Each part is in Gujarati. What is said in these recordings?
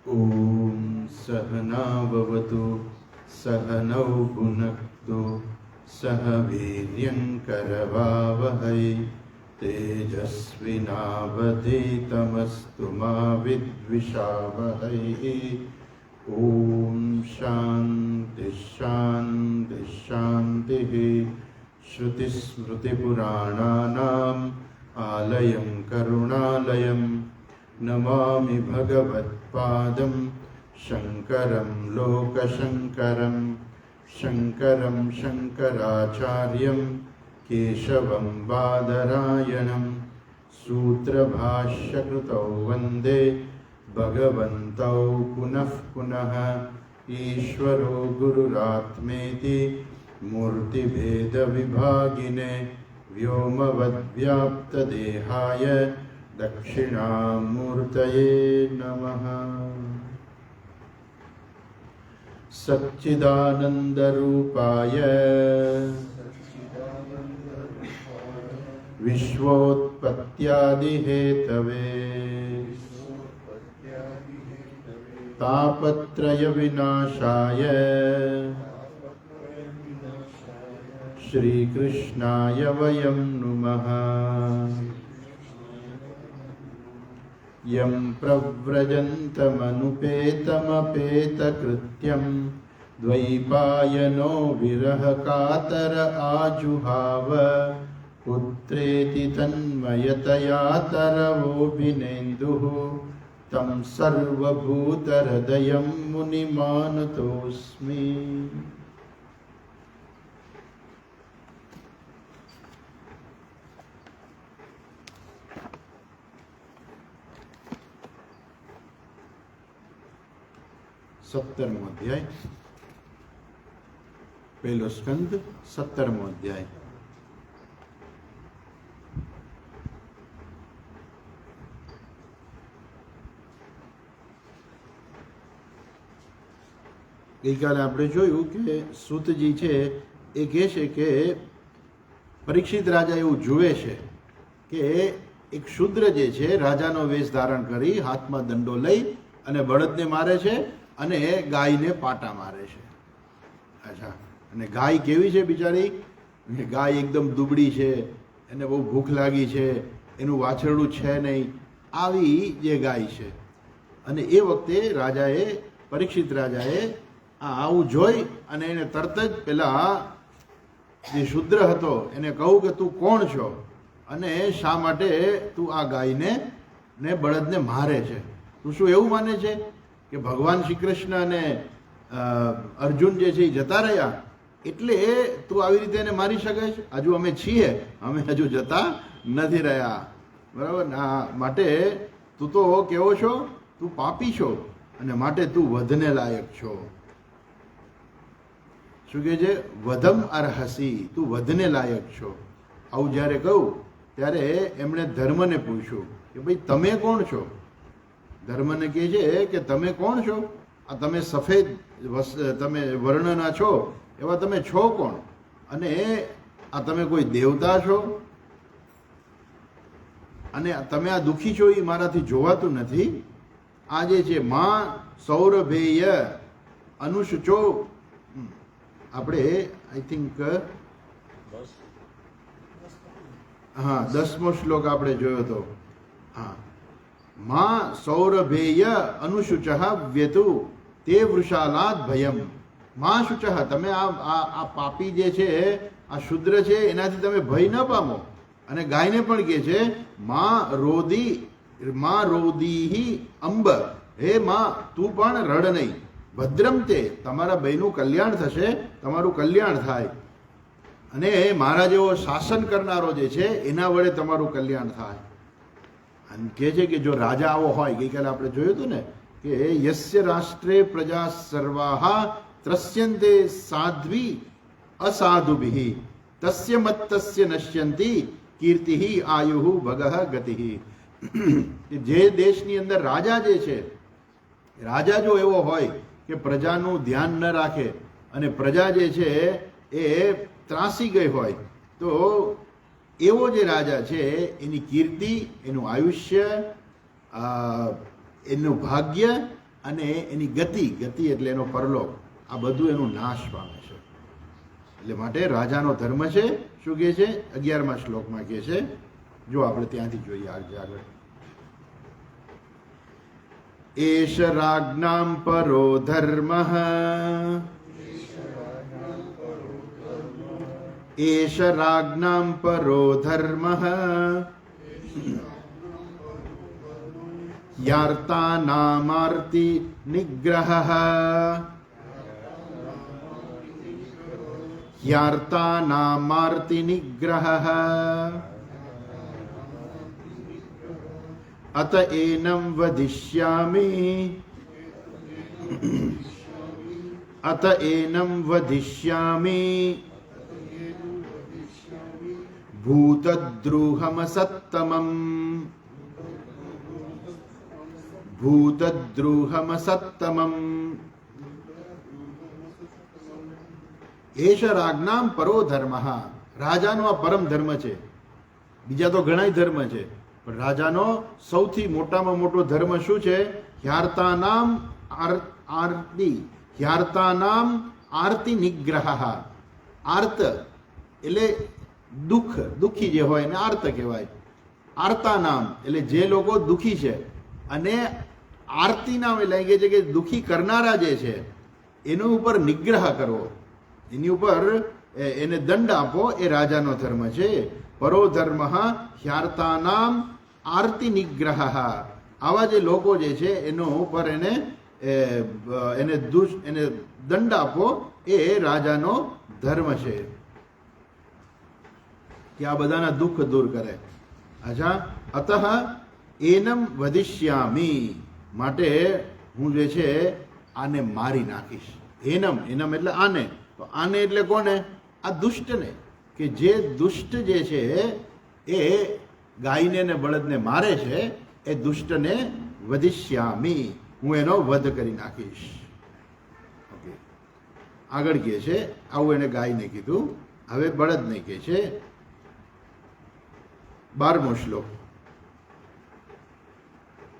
ॐ सहनाववतु सहनौ भुनक्तु सह वीर्यङ्करवावहै तेजस्विनावधीतमस्तु मा विद्विषावहै। ॐ शान्ति शान्ति शान्तिः। श्रुतिस्मृतिपुराणानाम् आलयं करुणालयं नमामि भगवत्पादं शङ्करं लोकशङ्करं। शङ्करं शङ्कराचार्यं केशवं बादरायणं सूत्रभाष्यकृतौ वन्दे भगवन्तौ पुनः पुनः। ईश्वरो गुरुरात्मेति मूर्तिभेदविभागिने व्योमवद्व्याप्तदेहाय दक्षिणामूर्तये नमः। सच्चिदानन्दरूपाय विश्वोत्पत्त्यादिहेतवे तापत्रयविनाशाय श्रीकृष्णाय वयं नुमः। यं प्रव्रजन्तमनुपेतमपेतकृत्यं द्वैपायनो विरहकातर आजुहाव पुत्रेति तन्मयतया तरवोऽभिनेन्दुः तं सर्वभूतहृदयं मुनिमानतोऽस्मि। सत्तरमो अध्याय पहलो स्कंद 17मो अध्याय। ગઈકાલે આપણે જોયું કે સૂતજી છે એ કહે છે કે પરીક્ષિત રાજા એવું જુએ છે કે એક શૂદ્ર જે છે રાજાનો વેશ ધારણ કરી હાથમાં દંડો લઈ અને બળદને મારે છે અને ગાયને પાટા મારે છે. અચ્છા, અને ગાય કેવી છે બિચારી? ગાય એકદમ દુબળી છે, એને બહુ ભૂખ લાગી છે, એનું વાછરડું છે નહીં, આવી જે ગાય છે. અને એ વખતે રાજાએ પરીક્ષિત રાજાએ આવું જોઈ અને એને તરત જ પેલા જે શુદ્ર હતો એને કહું કે તું કોણ છો અને શા માટે તું આ ગાયને ને બળદને મારે છે? તું શું એવું માને છે કે ભગવાન શ્રી કૃષ્ણ અને અર્જુન જે છે એ જતા રહ્યા એટલે તું આવી રીતે એને મારી શકે છે? હજુ અમે છીએ, અમે હજુ જતા નથી રહ્યા, બરાબર? માટે તું તો કેવો છો? તું પાપી છો અને માટે તું વધને લાયક છો. શું કહે છે? વધમ અર્હસી, તું વધને લાયક છો. આવું જ્યારે કહું ત્યારે એમણે ધર્મને પૂછ્યું કે ભાઈ તમે કોણ છો? ધર્મને કહે છે કે તમે કોણ છો? આ તમે સફેદ તમે વર્ણના છો એવા તમે છો કોણ? અને આ તમે કોઈ દેવતા છો? અને તમે આ દુઃખી છો એ મારાથી જોવાતું નથી. આ જે છે માં સૌરભેય અનુસૂચો, આપણે આઈ થિંક 10મો શ્લોક આપણે જોયો હતો. હા, માં સૌરભેય અનુશુચ વ્યતુ તે વૃષાલાદ ભયમ. માં શુચ, તમે આ પાપી જે છે આ શુદ્ર છે એનાથી તમે ભય ન પામો. અને ગાયને પણ કહે છે માં રોદીહી અંબ, હે માં તું પણ રડ નહીં. ભદ્રમ તે, તમારા બેનું કલ્યાણ થશે, તમારું કલ્યાણ થાય. અને મારા જેવો શાસન કરનારો જે છે એના વડે તમારું કલ્યાણ થાય. અને કહે છે કે જો રાજા આવો હોય, ગઈકાલે આપણે જોયું હતું ને કે યસ્ય રાષ્ટ્રે પ્રજા સર્વાહા ત્રસ્યન્તે સાધ્વી અસાધુભિ તસ્ય મત્તસ્ય નશ્યંતી કીર્તિ આયુઃ ભગઃ ગતિ. જે દેશની અંદર રાજા જે છે, રાજા જો એવો હોય કે પ્રજાનું ધ્યાન ન રાખે અને પ્રજા જે છે એ ત્રાસી ગઈ હોય તો એવો જે રાજા છે એની કીર્તિ, એનું આયુષ્ય, એનું ભાગ્ય અને એની ગતિ એટલે એનો પરલોક, આ બધું એનું નાશ પામે છે. એટલે માટે રાજાનો ધર્મ છે. શું કહે છે 11મા શ્લોકમાં કહે છે, જો આપણે ત્યાંથી જોઈએ આગળ. એષ રાજ્ઞામ પરો ધર્મઃ, એષ રાજ્ઞામ પરો ધર્મઃ યાર્તાનામાર્તિ નિગ્રહઃ, યાર્તાનામાર્તિ નિગ્રહઃ અત એનં વધિષ્યામિ, અત એનં વધિષ્યામિ ભૂતદ્રુહમ સત્તમમ, ભૂતદ્રુહમ સત્તમમ. એષ રાજ્ઞામ પરો ધર્મ, રાજાનો આ પરમ ધર્મ છે. બીજા તો ઘણા ધર્મ છે, પણ રાજાનો સૌથી મોટામાં મોટો ધર્મ શું છે? હ્યાર્તાનામ આરતી, હ્યાર્તાનામ આરતી નિગ્રહ. આર્ત એટલે દુઃખી જે હોય એને આર્ત કહેવાય. આર્તાનામ એટલે જે લોકો દુઃખી છે, અને આરતી નામ એટલે કે છે કે દુઃખી કરનારા જે છે એનો ઉપર નિગ્રહ કરવો, એની ઉપર એને દંડ આપો, એ રાજાનો ધર્મ છે. પરો ધર્મ હ્યાર્તાનામ આરતી નિગ્રહ. આવા જે લોકો જે છે એનો ઉપર એને દંડ આપો, એ રાજાનો ધર્મ છે, કે આ બધાના દુઃખ દૂર કરે. અચ્છા, અતઃ એનમ વધિષ્યામી, માટે હું જે છે આને મારી નાખીશ. એનમ એટલે આને, તો આને એટલે કોને? આ દુષ્ટને, કે જે દુષ્ટ જે છે એ ગાયને ને બળદને મારે છે, એ દુષ્ટને વધિષ્યામી, હું એનો વધ કરી નાખીશ. ઓકે, આગળ કહે છે આવું એને ગાયને કીધું, હવે બળદને કહે છે 12મો શ્લોક.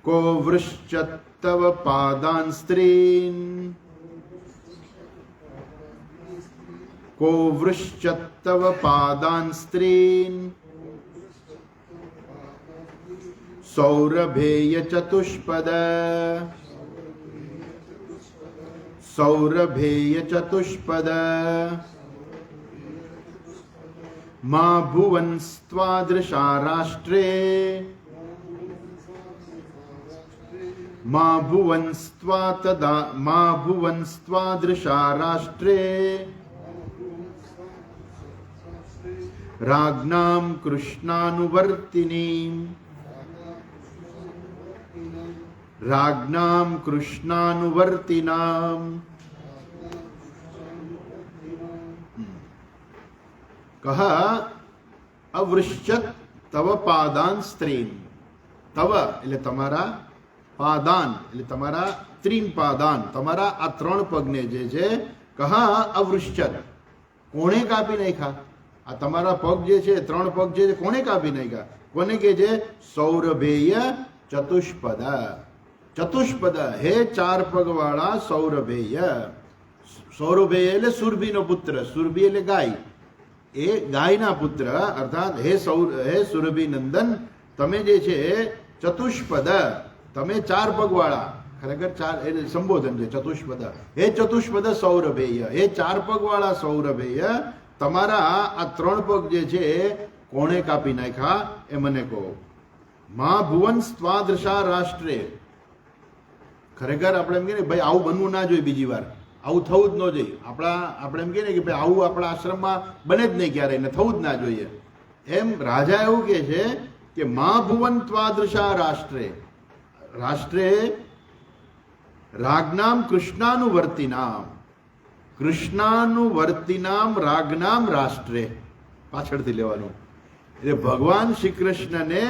કો વૃશ્ચત્તવ પાદાન સ્ત્રીન, કો વૃશ્ચત્તવ પાદાન સ્ત્રીન સૌરભેય ચતુષ્પદ, સૌરભેય ચતુષ્પદ મા ભુવંસ્ત્વાદૃશા રાષ્ટ્રે, મા ભુવંસ્ત્વાદૃશા રાષ્ટ્રે રાજ્ઞામ કૃષ્ણાનુવર્તિનીમ, રાજ્ઞામ કૃષ્ણાનુવર્તિનામ. કહ અવૃશ્ચત તવ પાદાન સ્ત્રીન, તવ એટલે તમારા, પાદાન એટલે તમારા, ત્રીન પાદાન તમારા આ 3 પગને જે છે, કહ અવૃશ્ચત કોણે કાપી નાખ્યા? આ તમારા પગ જે છે 3 પગ જે છે કોણે કાપી નાખ્યા? કોને કે છે? સૌરભેય ચતુષ્પદ, ચતુષ્પદ હે 4 પગવાળા સૌરભેય. સૌરભેય એટલે સુરભીનો પુત્ર, સુરભી એટલે ગાય, એ ગાયના પુત્ર, અર્થાત હે સુરભી નંદન, તમે જે છે ચતુષ્પદ, તમે 4 પગવાળા, ખરેખર 4 એટલે સંબોધન છે ચતુષ્પદ. હે ચતુષ્પદ સૌરભેય, હે 4 પગવાળા સૌરભેય, તમારા આ 3 પગ જે છે કોણે કાપી નાખ્યા એ મને કહો. મા ભુવન સ્વાદૃશા રાષ્ટ્રે, ખરેખર આપણે એમ કહીએ ભાઈ આવું બનવું ના જોઈએ, બીજી વાર આવું થવું જ ન જોઈએ. આપણે એમ કહીએ કે ભાઈ આવું આપણા આશ્રમમાં બને જ નહીં ક્યારેય, ને થવું જ ના જોઈએ. એમ રાજા એવું કહે છે કે મા ભુવન ત્વાદૃશા રાષ્ટ્રે, રાષ્ટ્રે રાજ્ઞામ કૃષ્ણાનુવર્તિનામ, કૃષ્ણાનુવર્તિનામ રાજ્ઞામ રાષ્ટ્રે, પાછળથી લેવાનું. એટલે ભગવાન શ્રી કૃષ્ણને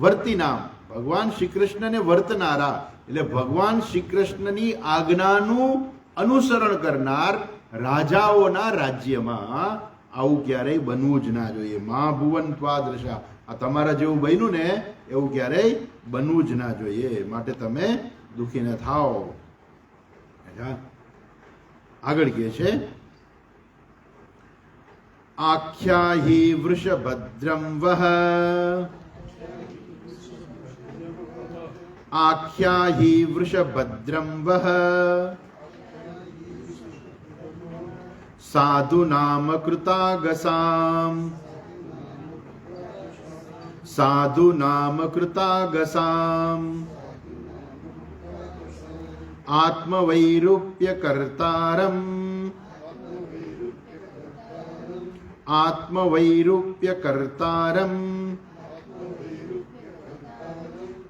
વર્તિનામ, ભગવાન શ્રી કૃષ્ણને વર્તનારા, એટલે ભગવાન શ્રી કૃષ્ણની આજ્ઞાનું અનુસરણ કરનાર રાજાઓના રાજ્યમાં આવું ક્યારેય બનવું જ ના જોઈએ. મા ભુવન ત્વાદૃશા, આ તમારા જેવું બન્યું ને એવું ક્યારેય બનવું જ ના જોઈએ. માટે તમે દુઃખી ન થાઓ. આગળ કહે છે, આખ્યાહી વૃષભદ્રમ વહ, આખ્યાહી વૃષભદ્રમ વહ, સાધુનામ કૃતાગસામ, સાધુનામ કૃતાગસામ, આત્મવૈરૂપ્ય કર્તારમ, આત્મવૈરૂપ્ય કર્તારમ,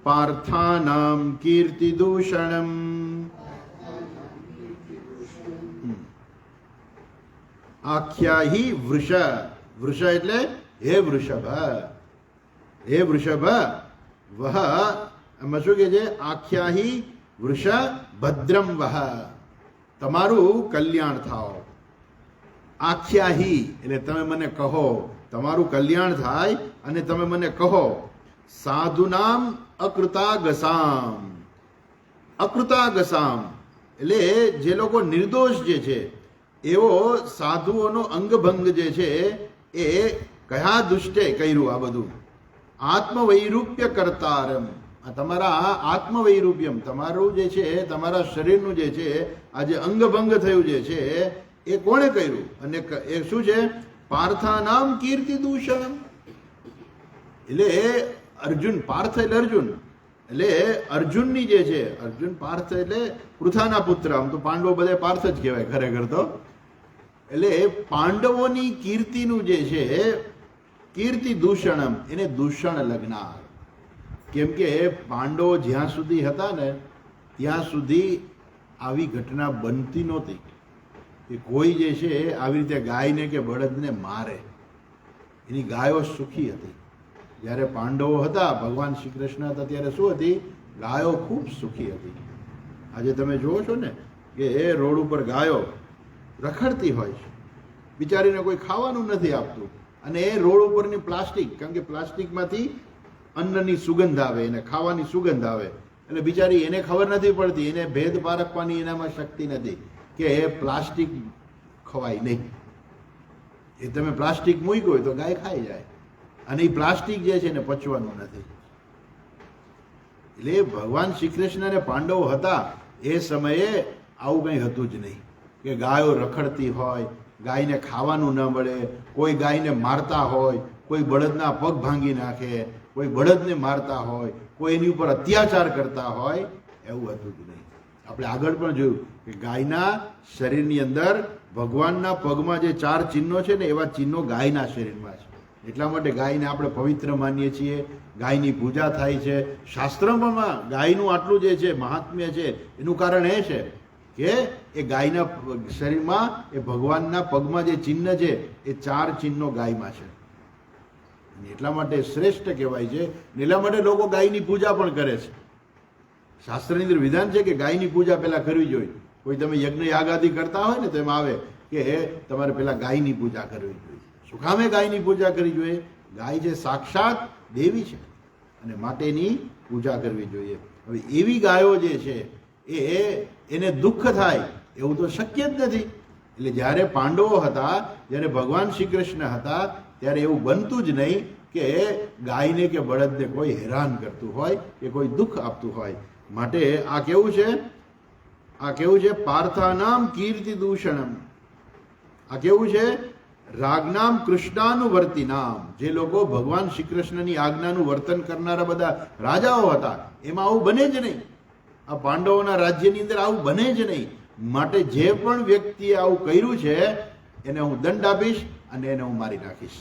પાર્થાનામ કીર્તિદૂષણમ. આખ્યાહી વૃષ, વૃષ એટલે હે વૃષભ, હે વૃષભ, વહ એમાં શું કે છે, આખ્યાહી વૃષ ભદ્રમ વહ, તમારું કલ્યાણ થાઓ. આખ્યાહી એટલે તમે મને કહો, તમારું કલ્યાણ થાય અને તમે મને કહો. સાધુનામ અકૃતાગસામ, અકૃતાગસામ એટલે જે લોકો નિર્દોષ જે છે એવો સાધુઓનો અંગભંગ જે છે એ કયા દુષ્ટે કર્યું આ બધું. આત્મવૈરૂપ્ય કરતારમ, તમારા આત્મવૈરૂપ્યમ, તમારું જે છે તમારા શરીરનું જે છે આ જે અંગભંગ થયું જે છે એ કોણે કર્યું? અને એ શું છે? પાર્થાનામ કીર્તિ દૂષણ. એટલે અર્જુન, પાર્થ એટલે અર્જુન, એટલે અર્જુનની જે છે, અર્જુન પાર્થ એટલે પૃથાના પુત્ર, આમ તો પાંડવો બધા પાર્થ જ કહેવાય ખરેખર તો. એટલે પાંડવોની કીર્તિનું જે છે કીર્તિ દૂષણમ, એને દૂષણ લગનાર. કેમ કે પાંડવો જ્યાં સુધી હતા ને ત્યાં સુધી આવી ઘટના બનતી નહોતી કે કોઈ જે છે આવી રીતે ગાયને કે બળદને મારે. એની ગાયો સુખી હતી. જ્યારે પાંડવો હતા, ભગવાન શ્રી કૃષ્ણ હતા, ત્યારે શું હતી? ગાયો ખૂબ સુખી હતી. આજે તમે જુઓ છો ને કે એ રોડ ઉપર ગાયો રખડતી હોય છે, બિચારીને કોઈ ખાવાનું નથી આપતું, અને એ રોડ ઉપરની પ્લાસ્ટિક, કારણ કે પ્લાસ્ટિકમાંથી અન્નની સુગંધ આવે, એને ખાવાની સુગંધ આવે, એટલે બિચારી એને ખબર નથી પડતી, એને ભેદ પારખવાની એનામાં શક્તિ નથી કે એ પ્લાસ્ટિક ખવાય નહીં. એ તમે પ્લાસ્ટિક મૂક્યું હોય તો ગાય ખાઈ જાય, અને એ પ્લાસ્ટિક જે છે એને પચવાનું નથી. એટલે ભગવાન શ્રી કૃષ્ણ અને પાંડવો હતા એ સમયે આવું કંઈ હતું જ નહીં કે ગાયો રખડતી હોય, ગાયને ખાવાનું ન મળે, કોઈ ગાયને મારતા હોય, કોઈ બળદના પગ ભાંગી નાખે, કોઈ બળદને મારતા હોય, કોઈ એની ઉપર અત્યાચાર કરતા હોય, એવું હતું જ નહીં. આપણે આગળ પણ જોયું કે ગાયના શરીરની અંદર ભગવાનના પગમાં જે 4 ચિહ્નો છે ને એવા ચિહ્નો ગાયના શરીરમાં છે. એટલા માટે ગાયને આપણે પવિત્ર માનીએ છીએ, ગાયની પૂજા થાય છે. શાસ્ત્રોમાં ગાયનું આટલું જે છે મહાત્મ્ય છે એનું કારણ એ છે કે એ ગાયના શરીરમાં એ ભગવાનના પગમાં જે ચિહ્ન છે એ 4 ચિહ્નો ગાયમાં છે. એટલા માટે શ્રેષ્ઠ કહેવાય છે. એટલા માટે લોકો ગાયની પૂજા પણ કરે છે. શાસ્ત્રની અંદર વિધાન છે કે ગાયની પૂજા પહેલા કરવી જોઈએ. કોઈ તમે યજ્ઞ યાગાદી કરતા હોય ને તો એમાં આવે કે તમારે પહેલા ગાયની પૂજા કરવી જોઈએ. શું કામે ગાયની પૂજા કરવી જોઈએ? ગાય જે સાક્ષાત દેવી છે અને માટેની પૂજા કરવી જોઈએ. હવે એવી ગાયો જે છે એને દુઃખ થાય એવું તો શક્ય જ નથી. એટલે જ્યારે પાંડવો હતા, જ્યારે ભગવાન શ્રી કૃષ્ણ હતા, ત્યારે એવું બનતું જ નહીં કે ગાયને કે બળદને કોઈ હેરાન કરતું હોય કે કોઈ દુઃખ આપતું હોય. માટે આ કેવું છે? આ કેવું છે? પાર્થાનામ કીર્તિ દૂષણમ. આ કેવું છે? રાગનામ કૃષ્ણાનુવર્તી નામ. જે લોકો ભગવાન શ્રી કૃષ્ણની આજ્ઞાનું વર્તન કરનારા બધા રાજાઓ હતા એમાં આવું બને જ નહીં. આ પાંડવોના રાજ્યની અંદર આવું બને જ નહીં. માટે જે પણ વ્યક્તિએ આવું કર્યું છે એને હું દંડ આપીશ અને એને હું મારી નાખીશ.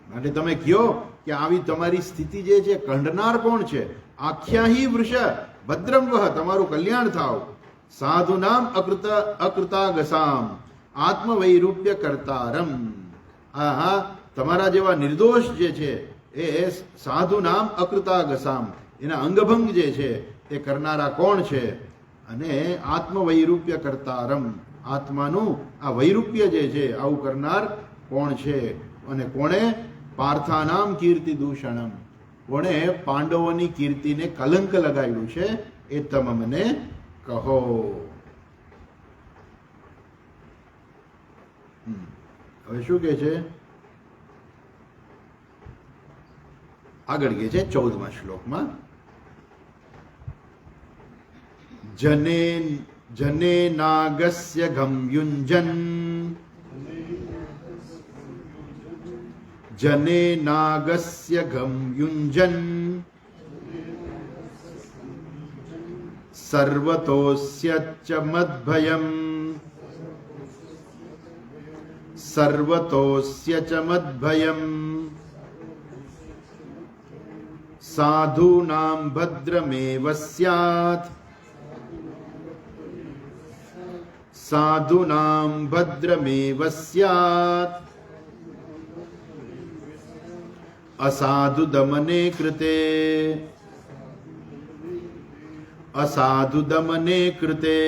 માટે તમે કહો કે આવી તમારી સ્થિતિ જે છે કંડનાર કોણ છે? આખ્યાહી વૃષ ભદ્રમ વહ, તમારું કલ્યાણ થાવ. સાધુનામ અકૃતાગસામ આત્મવૈરૂપ્ય કરતારમ. હા, તમારા જેવા નિર્દોષ જે છે એ સાધુ નામ અકૃતાગસામ, એના અંગભંગ જે છે એ કરનારા કોણ છે? અને આત્મવૈરૂપ્ય કરતારમ, આત્માનું આ વૈરૂપ્ય જે છે આવું કરનાર કોણ છે? અને કોણે? પાર્થાનામ કીર્તિ દૂષણમ, કોણે પાંડવોની કીર્તિને કલંક લગાવ્યું છે એ તમે મને કહો. હવે શું કહે છે? આગળ કહે છે 14મા શ્લોકમાં, જને નાગસ્ય ગમ્યુંજન જને નાગસ્ય ગમ્યુંજન સર્વતોસ્ય ચ મદ્ભયમ સર્વતોસ્ય ચ મદ્ભયમ સાધૂનાં ભદ્રમેવ સ્યાત સાધૂનાં ભદ્રમેવ સ્યાત અસાધુ દમને કૃતે અસાધુ દમને કૃતે.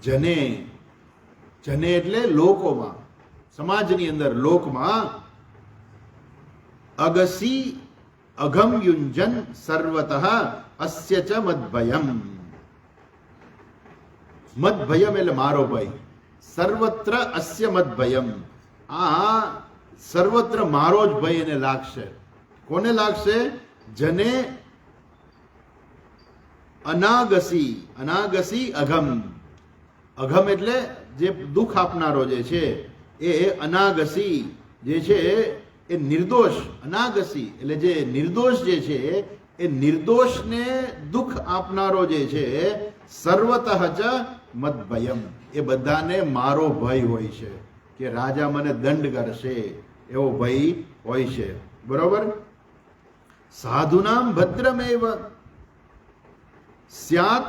જને જને એટલે લોકોમાં, સમાજની અંદર, લોકમાં, અગસી અઘમ યુંજન સર્વતઃ અસ્ય ચ મદ્ભયમ. મદ્ભયમ એટલે મારો ભય. સર્વત્ર અસ્ય મદ્ભયમ. આ સર્વત્ર મારો જ ભય એને લાગશે. કોને લાગશે? જને અનાગસી. અનાગસી અઘમ. અઘમ એટલે જે દુઃખ આપનારો જે છે એ અનાગસી જે છે એ નિર્દોષ. અનાગસી એટલે જે નિર્દોષ જે છે એ નિર્દોષને દુઃખ આપનારો જે છે સર્વતઃ ચ મદ્ભયમ. એ બધાને મારો ભય હોય છે કે રાજા મને દંડ કરશે એવો ભય હોય છે. બરોબર? સાધુનામ ભદ્રમેવ સ્યાત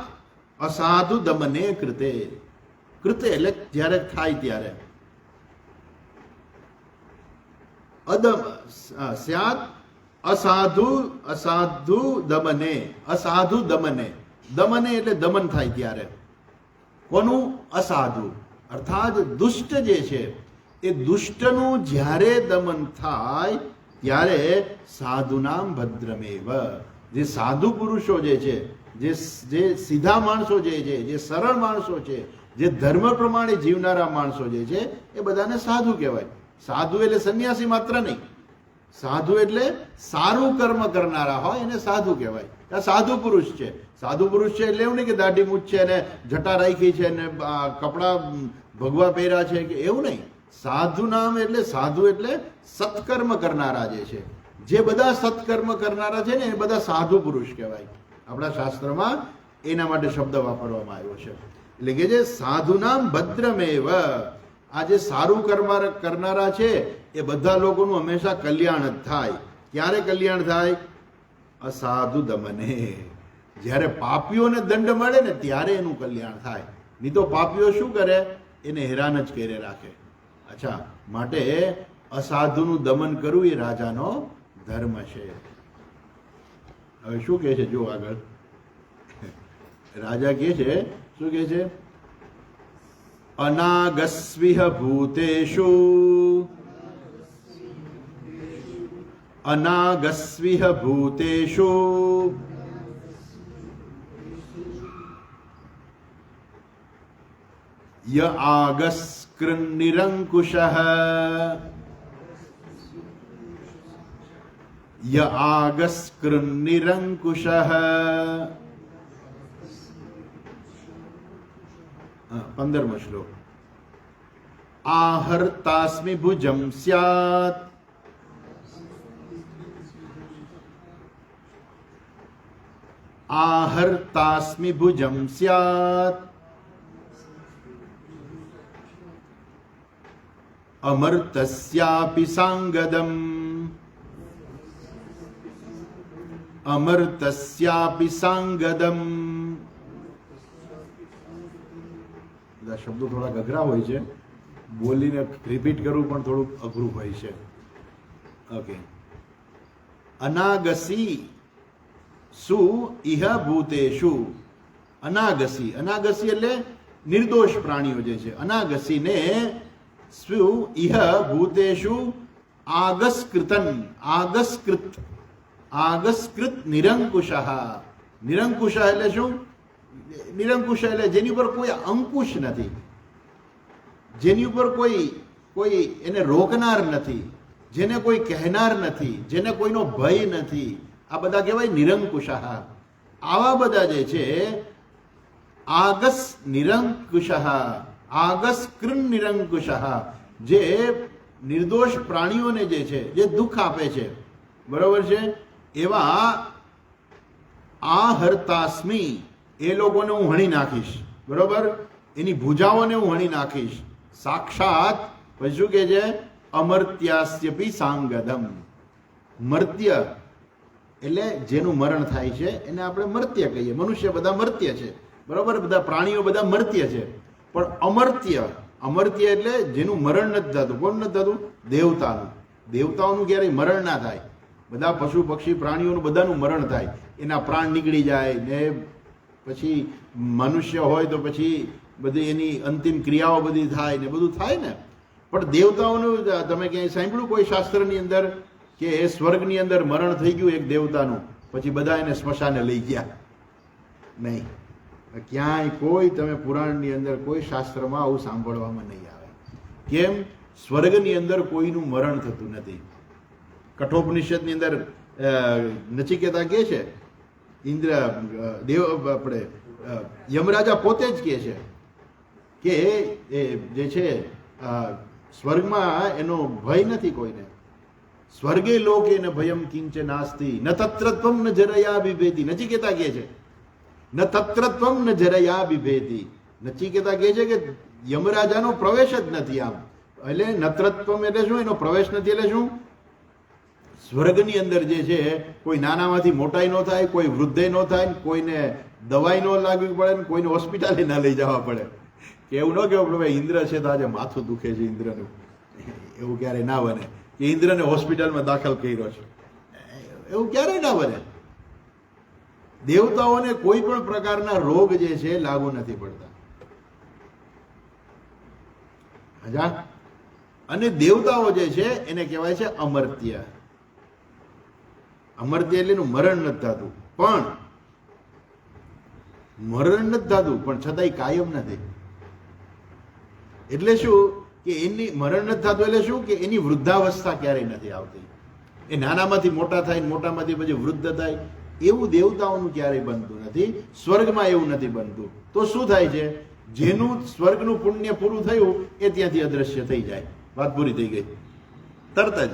અસાધુ દમને કૃતે. કૃતે એટલે જ્યારે થાય ત્યારે. અદમ સ્યાત અસાધુ અસાધુ દમને. અસાધુ દમને. દમને એટલે દમન થાય ત્યારે. કોનું? અસાધુ અર્થાત દુષ્ટ જે છે એ દુષ્ટનું જ્યારે દમન થાય ત્યારે સાધુનામ ભદ્રમેવ. જે સાધુ પુરુષો જે છે, જે સીધા માણસો જે છે, જે સરળ માણસો છે, જે ધર્મ પ્રમાણે જીવનારા માણસો જે છે એ બધાને સાધુ કહેવાય. સાધુ એટલે સંન્યાસી માત્ર નહીં. સાધુ એટલે સારું કર્મ કરનારા હોય એને સાધુ કહેવાય. આ સાધુ પુરુષ છે. સાધુ પુરુષ છે એટલે એવું નહીં કે દાઢી મૂછ છે ને જટા રાખી છે ને કપડા ભગવા પહેર્યા છે કે એવું નહીં. સાધુ નામ એટલે સાધુ એટલે સત્કર્મ કરનારા જે છે. જે બધા સત્કર્મ કરનારા છે ને એ બધા સાધુ પુરુષ કહેવાય. આપણા શાસ્ત્રમાં એના માટે શબ્દ વાપરવામાં આવ્યો છે. એટલે કે જે સાધુ નામ ભદ્રમેવ. આ જે સારું કરનારા છે એ બધા લોકોનું હંમેશા કલ્યાણ જ થાય. ક્યારે કલ્યાણ થાય? અસાધુ દમને. જ્યારે પાપીઓને દંડ મળે ને ત્યારે એનું કલ્યાણ થાય. નહીં તો પાપીઓ શું કરે? એને હેરાન જ કરે રાખે. અચ્છા, માટે અસાધુનું દમન કરવું એ રાજાનો ધર્મ છે. હવે શું કહે છે? જો આગળ રાજા કહે છે, શું કહે છે? અનાગસ્વિહ ભૂતેષુ અનાગસ્વિહ ભૂતેષુ ય આગસ્કૃન્નિરંકુશઃ ય આગસ્કૃન્નિરંકુશઃ. 15મો શ્લોક. आहर्तास्मि भुजं स्यात् आहर्तास्मि भुजं स्यात् अमर्तस्यापि सांगदम् अमर्तस्यापि सांगदम्. શબ્દો થોડા અઘરા હોય છે, બોલીને રિપીટ કરવું પણ થોડું અઘરું હોય છે. ઓકે. અનાગસી સુ ઇહ ભૂતેષુ. અનાગસી. અનાગસી એટલે નિર્દોષ પ્રાણીઓ જે છે. અનાગસીને સ્વ ઇહ ભૂતેષુ આગસ્કૃત નિરંકુશ. નિરંકુશ એટલે શું? નિરંકુશ એટલે જેની ઉપર કોઈ અંકુશ નથી, જેની ઉપર કોઈ એને રોકનાર નથી, જેને કોઈ કહેનાર નથી, જેને કોઈનો ભય નથી. આ બધા કહેવાય નિરંકુશ. આવા બધા જે છે આગસ્કૃન નિરંકુશ, જે નિર્દોષ પ્રાણીઓને જે છે જે દુઃખ આપે છે, બરોબર છે, એવા હરતાસ્મી, એ લોકોને હું હણી નાખીશ, બરોબર, એની ભુજાઓને હું હણી નાખીશ. સાક્ષાત પછી શું કે છે? અમર્ત્યાસ્યપી સાંગદમ. મર્ત્ય એટલે જેનું મરણ થાય છે એને આપણે મર્ત્ય કહીએ. મનુષ્ય બધા મર્ત્ય છે, બરોબર, બધા પ્રાણીઓ બધા મર્ત્ય છે. પણ અમર્ત્ય એટલે જેનું મરણ નથી થતું. કોણ નથી થતું? દેવતાઓનું ક્યારેય મરણ ના થાય. બધા પશુ પક્ષી પ્રાણીઓનું બધાનું મરણ થાય, એના પ્રાણ નીકળી જાય ને પછી મનુષ્ય હોય તો પછી બધી એની અંતિમ ક્રિયાઓ બધી થાય ને બધું થાય ને. પણ દેવતાઓનું તમે ક્યાંય સાંભળ્યું કોઈ શાસ્ત્રની અંદર કે એ સ્વર્ગની અંદર મરણ થઈ ગયું એક દેવતાનું, પછી બધા એને સ્મશાને લઈ ગયા? નહીં, ક્યાંય કોઈ તમે પુરાણની અંદર કોઈ શાસ્ત્રમાં આવું સાંભળવામાં નહીં આવે. કેમ? સ્વર્ગની અંદર કોઈનું મરણ થતું નથી. કઠોપનિષદની અંદર નચિકેતા કહે છે, ઇન્દ્ર દેવ આપણે યમરાજા પોતે જ કહે છે કે એ જે છે સ્વર્ગમાં એનો ભય નથી કોઈને. સ્વર્ગે લોકે ન ભયમ કિંચ નાસ્તિ ન તત્રત્વમ ન જરયા બિભેતિ. નચિકેતા કહે છે ન તત્રત્વમ ન જરયા બિભેતિ. નચિકેતા કહે છે કે યમરાજાનો પ્રવેશ જ નથી આમ. એટલે નત્રત્વમ એટલે શું? એનો પ્રવેશ નથી એટલે શું? સ્વર્ગની અંદર જે છે કોઈ નાનામાંથી મોટાઈ ન થાય, કોઈ વૃદ્ધે ન થાય, કોઈને દવાઈ ન લાગવી પડે ને કોઈને હોસ્પિટલે ના લઈ જવા પડે. કે એવું ન કહેવું ભાઈ ઇન્દ્ર છે તો આજે માથું દુખે છે ઇન્દ્રનું, એવું ક્યારેય ના બને. કે ઇન્દ્રને હોસ્પિટલમાં દાખલ કર્યો છે, એવું ક્યારેય ના બને. દેવતાઓને કોઈ પણ પ્રકારના રોગ જે છે લાગુ નથી પડતા. હજા અને દેવતાઓ જે છે એને કહેવાય છે અમર્ત્ય. અમર્ત્ય એટલે એનું મરણ નથી થતું, પણ મરણ નથી થતું પણ છતાંય કાયમ નથી. એટલે શું કે એની મરણ નથી થતું એટલે શું કે એની વૃદ્ધાવસ્થા ક્યારેય નથી આવતી. એ નાનામાંથી મોટા થાય, મોટામાંથી પછી વૃદ્ધ થાય, એવું દેવતાઓનું ક્યારેય બનતું નથી. સ્વર્ગમાં એવું નથી બનતું. તો શું થાય છે? જેનું સ્વર્ગનું પુણ્ય પૂરું થયું એ ત્યાંથી અદ્રશ્ય થઈ જાય. વાત પૂરી થઈ ગઈ તરત જ.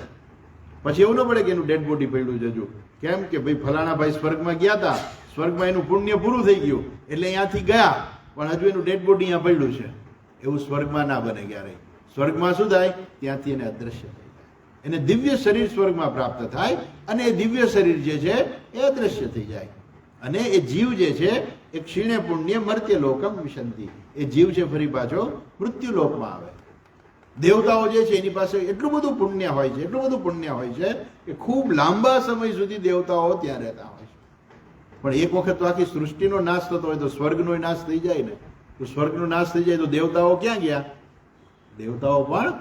પછી એવું ન પડે કે એનું ડેડ બોડી પડ્યું છે હજુ. કેમ કે ભાઈ ફલાણા ભાઈ સ્વર્ગમાં ગયા હતા, સ્વર્ગમાં એનું પુણ્ય પૂરું થઈ ગયું એટલે અહીંયાથી ગયા, પણ હજુ એનું ડેડ બોડી અહીંયા પડ્યું છે. એવું સ્વર્ગમાં ના બને ક્યારેય. સ્વર્ગમાં શું થાય? ત્યાંથી એને અદ્રશ્ય થઈ જાય. એને દિવ્ય શરીર સ્વર્ગમાં પ્રાપ્ત થાય અને એ દિવ્ય શરીર જે છે એ અદ્રશ્ય થઈ જાય. અને એ જીવ જે છે એ ક્ષીણે પુણ્ય મર્ત્ય લોકમ વિશંતિ. એ જીવ છે ફરી પાછો મૃત્યુ લોકમાં આવે. દેવતાઓ જે છે એની પાસે એટલું બધું પુણ્ય હોય છે, એટલું બધું પુણ્ય હોય છે કે ખૂબ લાંબા સમય સુધી દેવતાઓ ત્યાં રહેતા હોય છે. પણ એક વખત તો આખી સૃષ્ટિનો નાશ થતો હોય તો સ્વર્ગનો નાશ થઈ જાય ને. તો સ્વર્ગનો નાશ થઈ જાય તો દેવતાઓ ક્યાં ગયા? દેવતાઓ પણ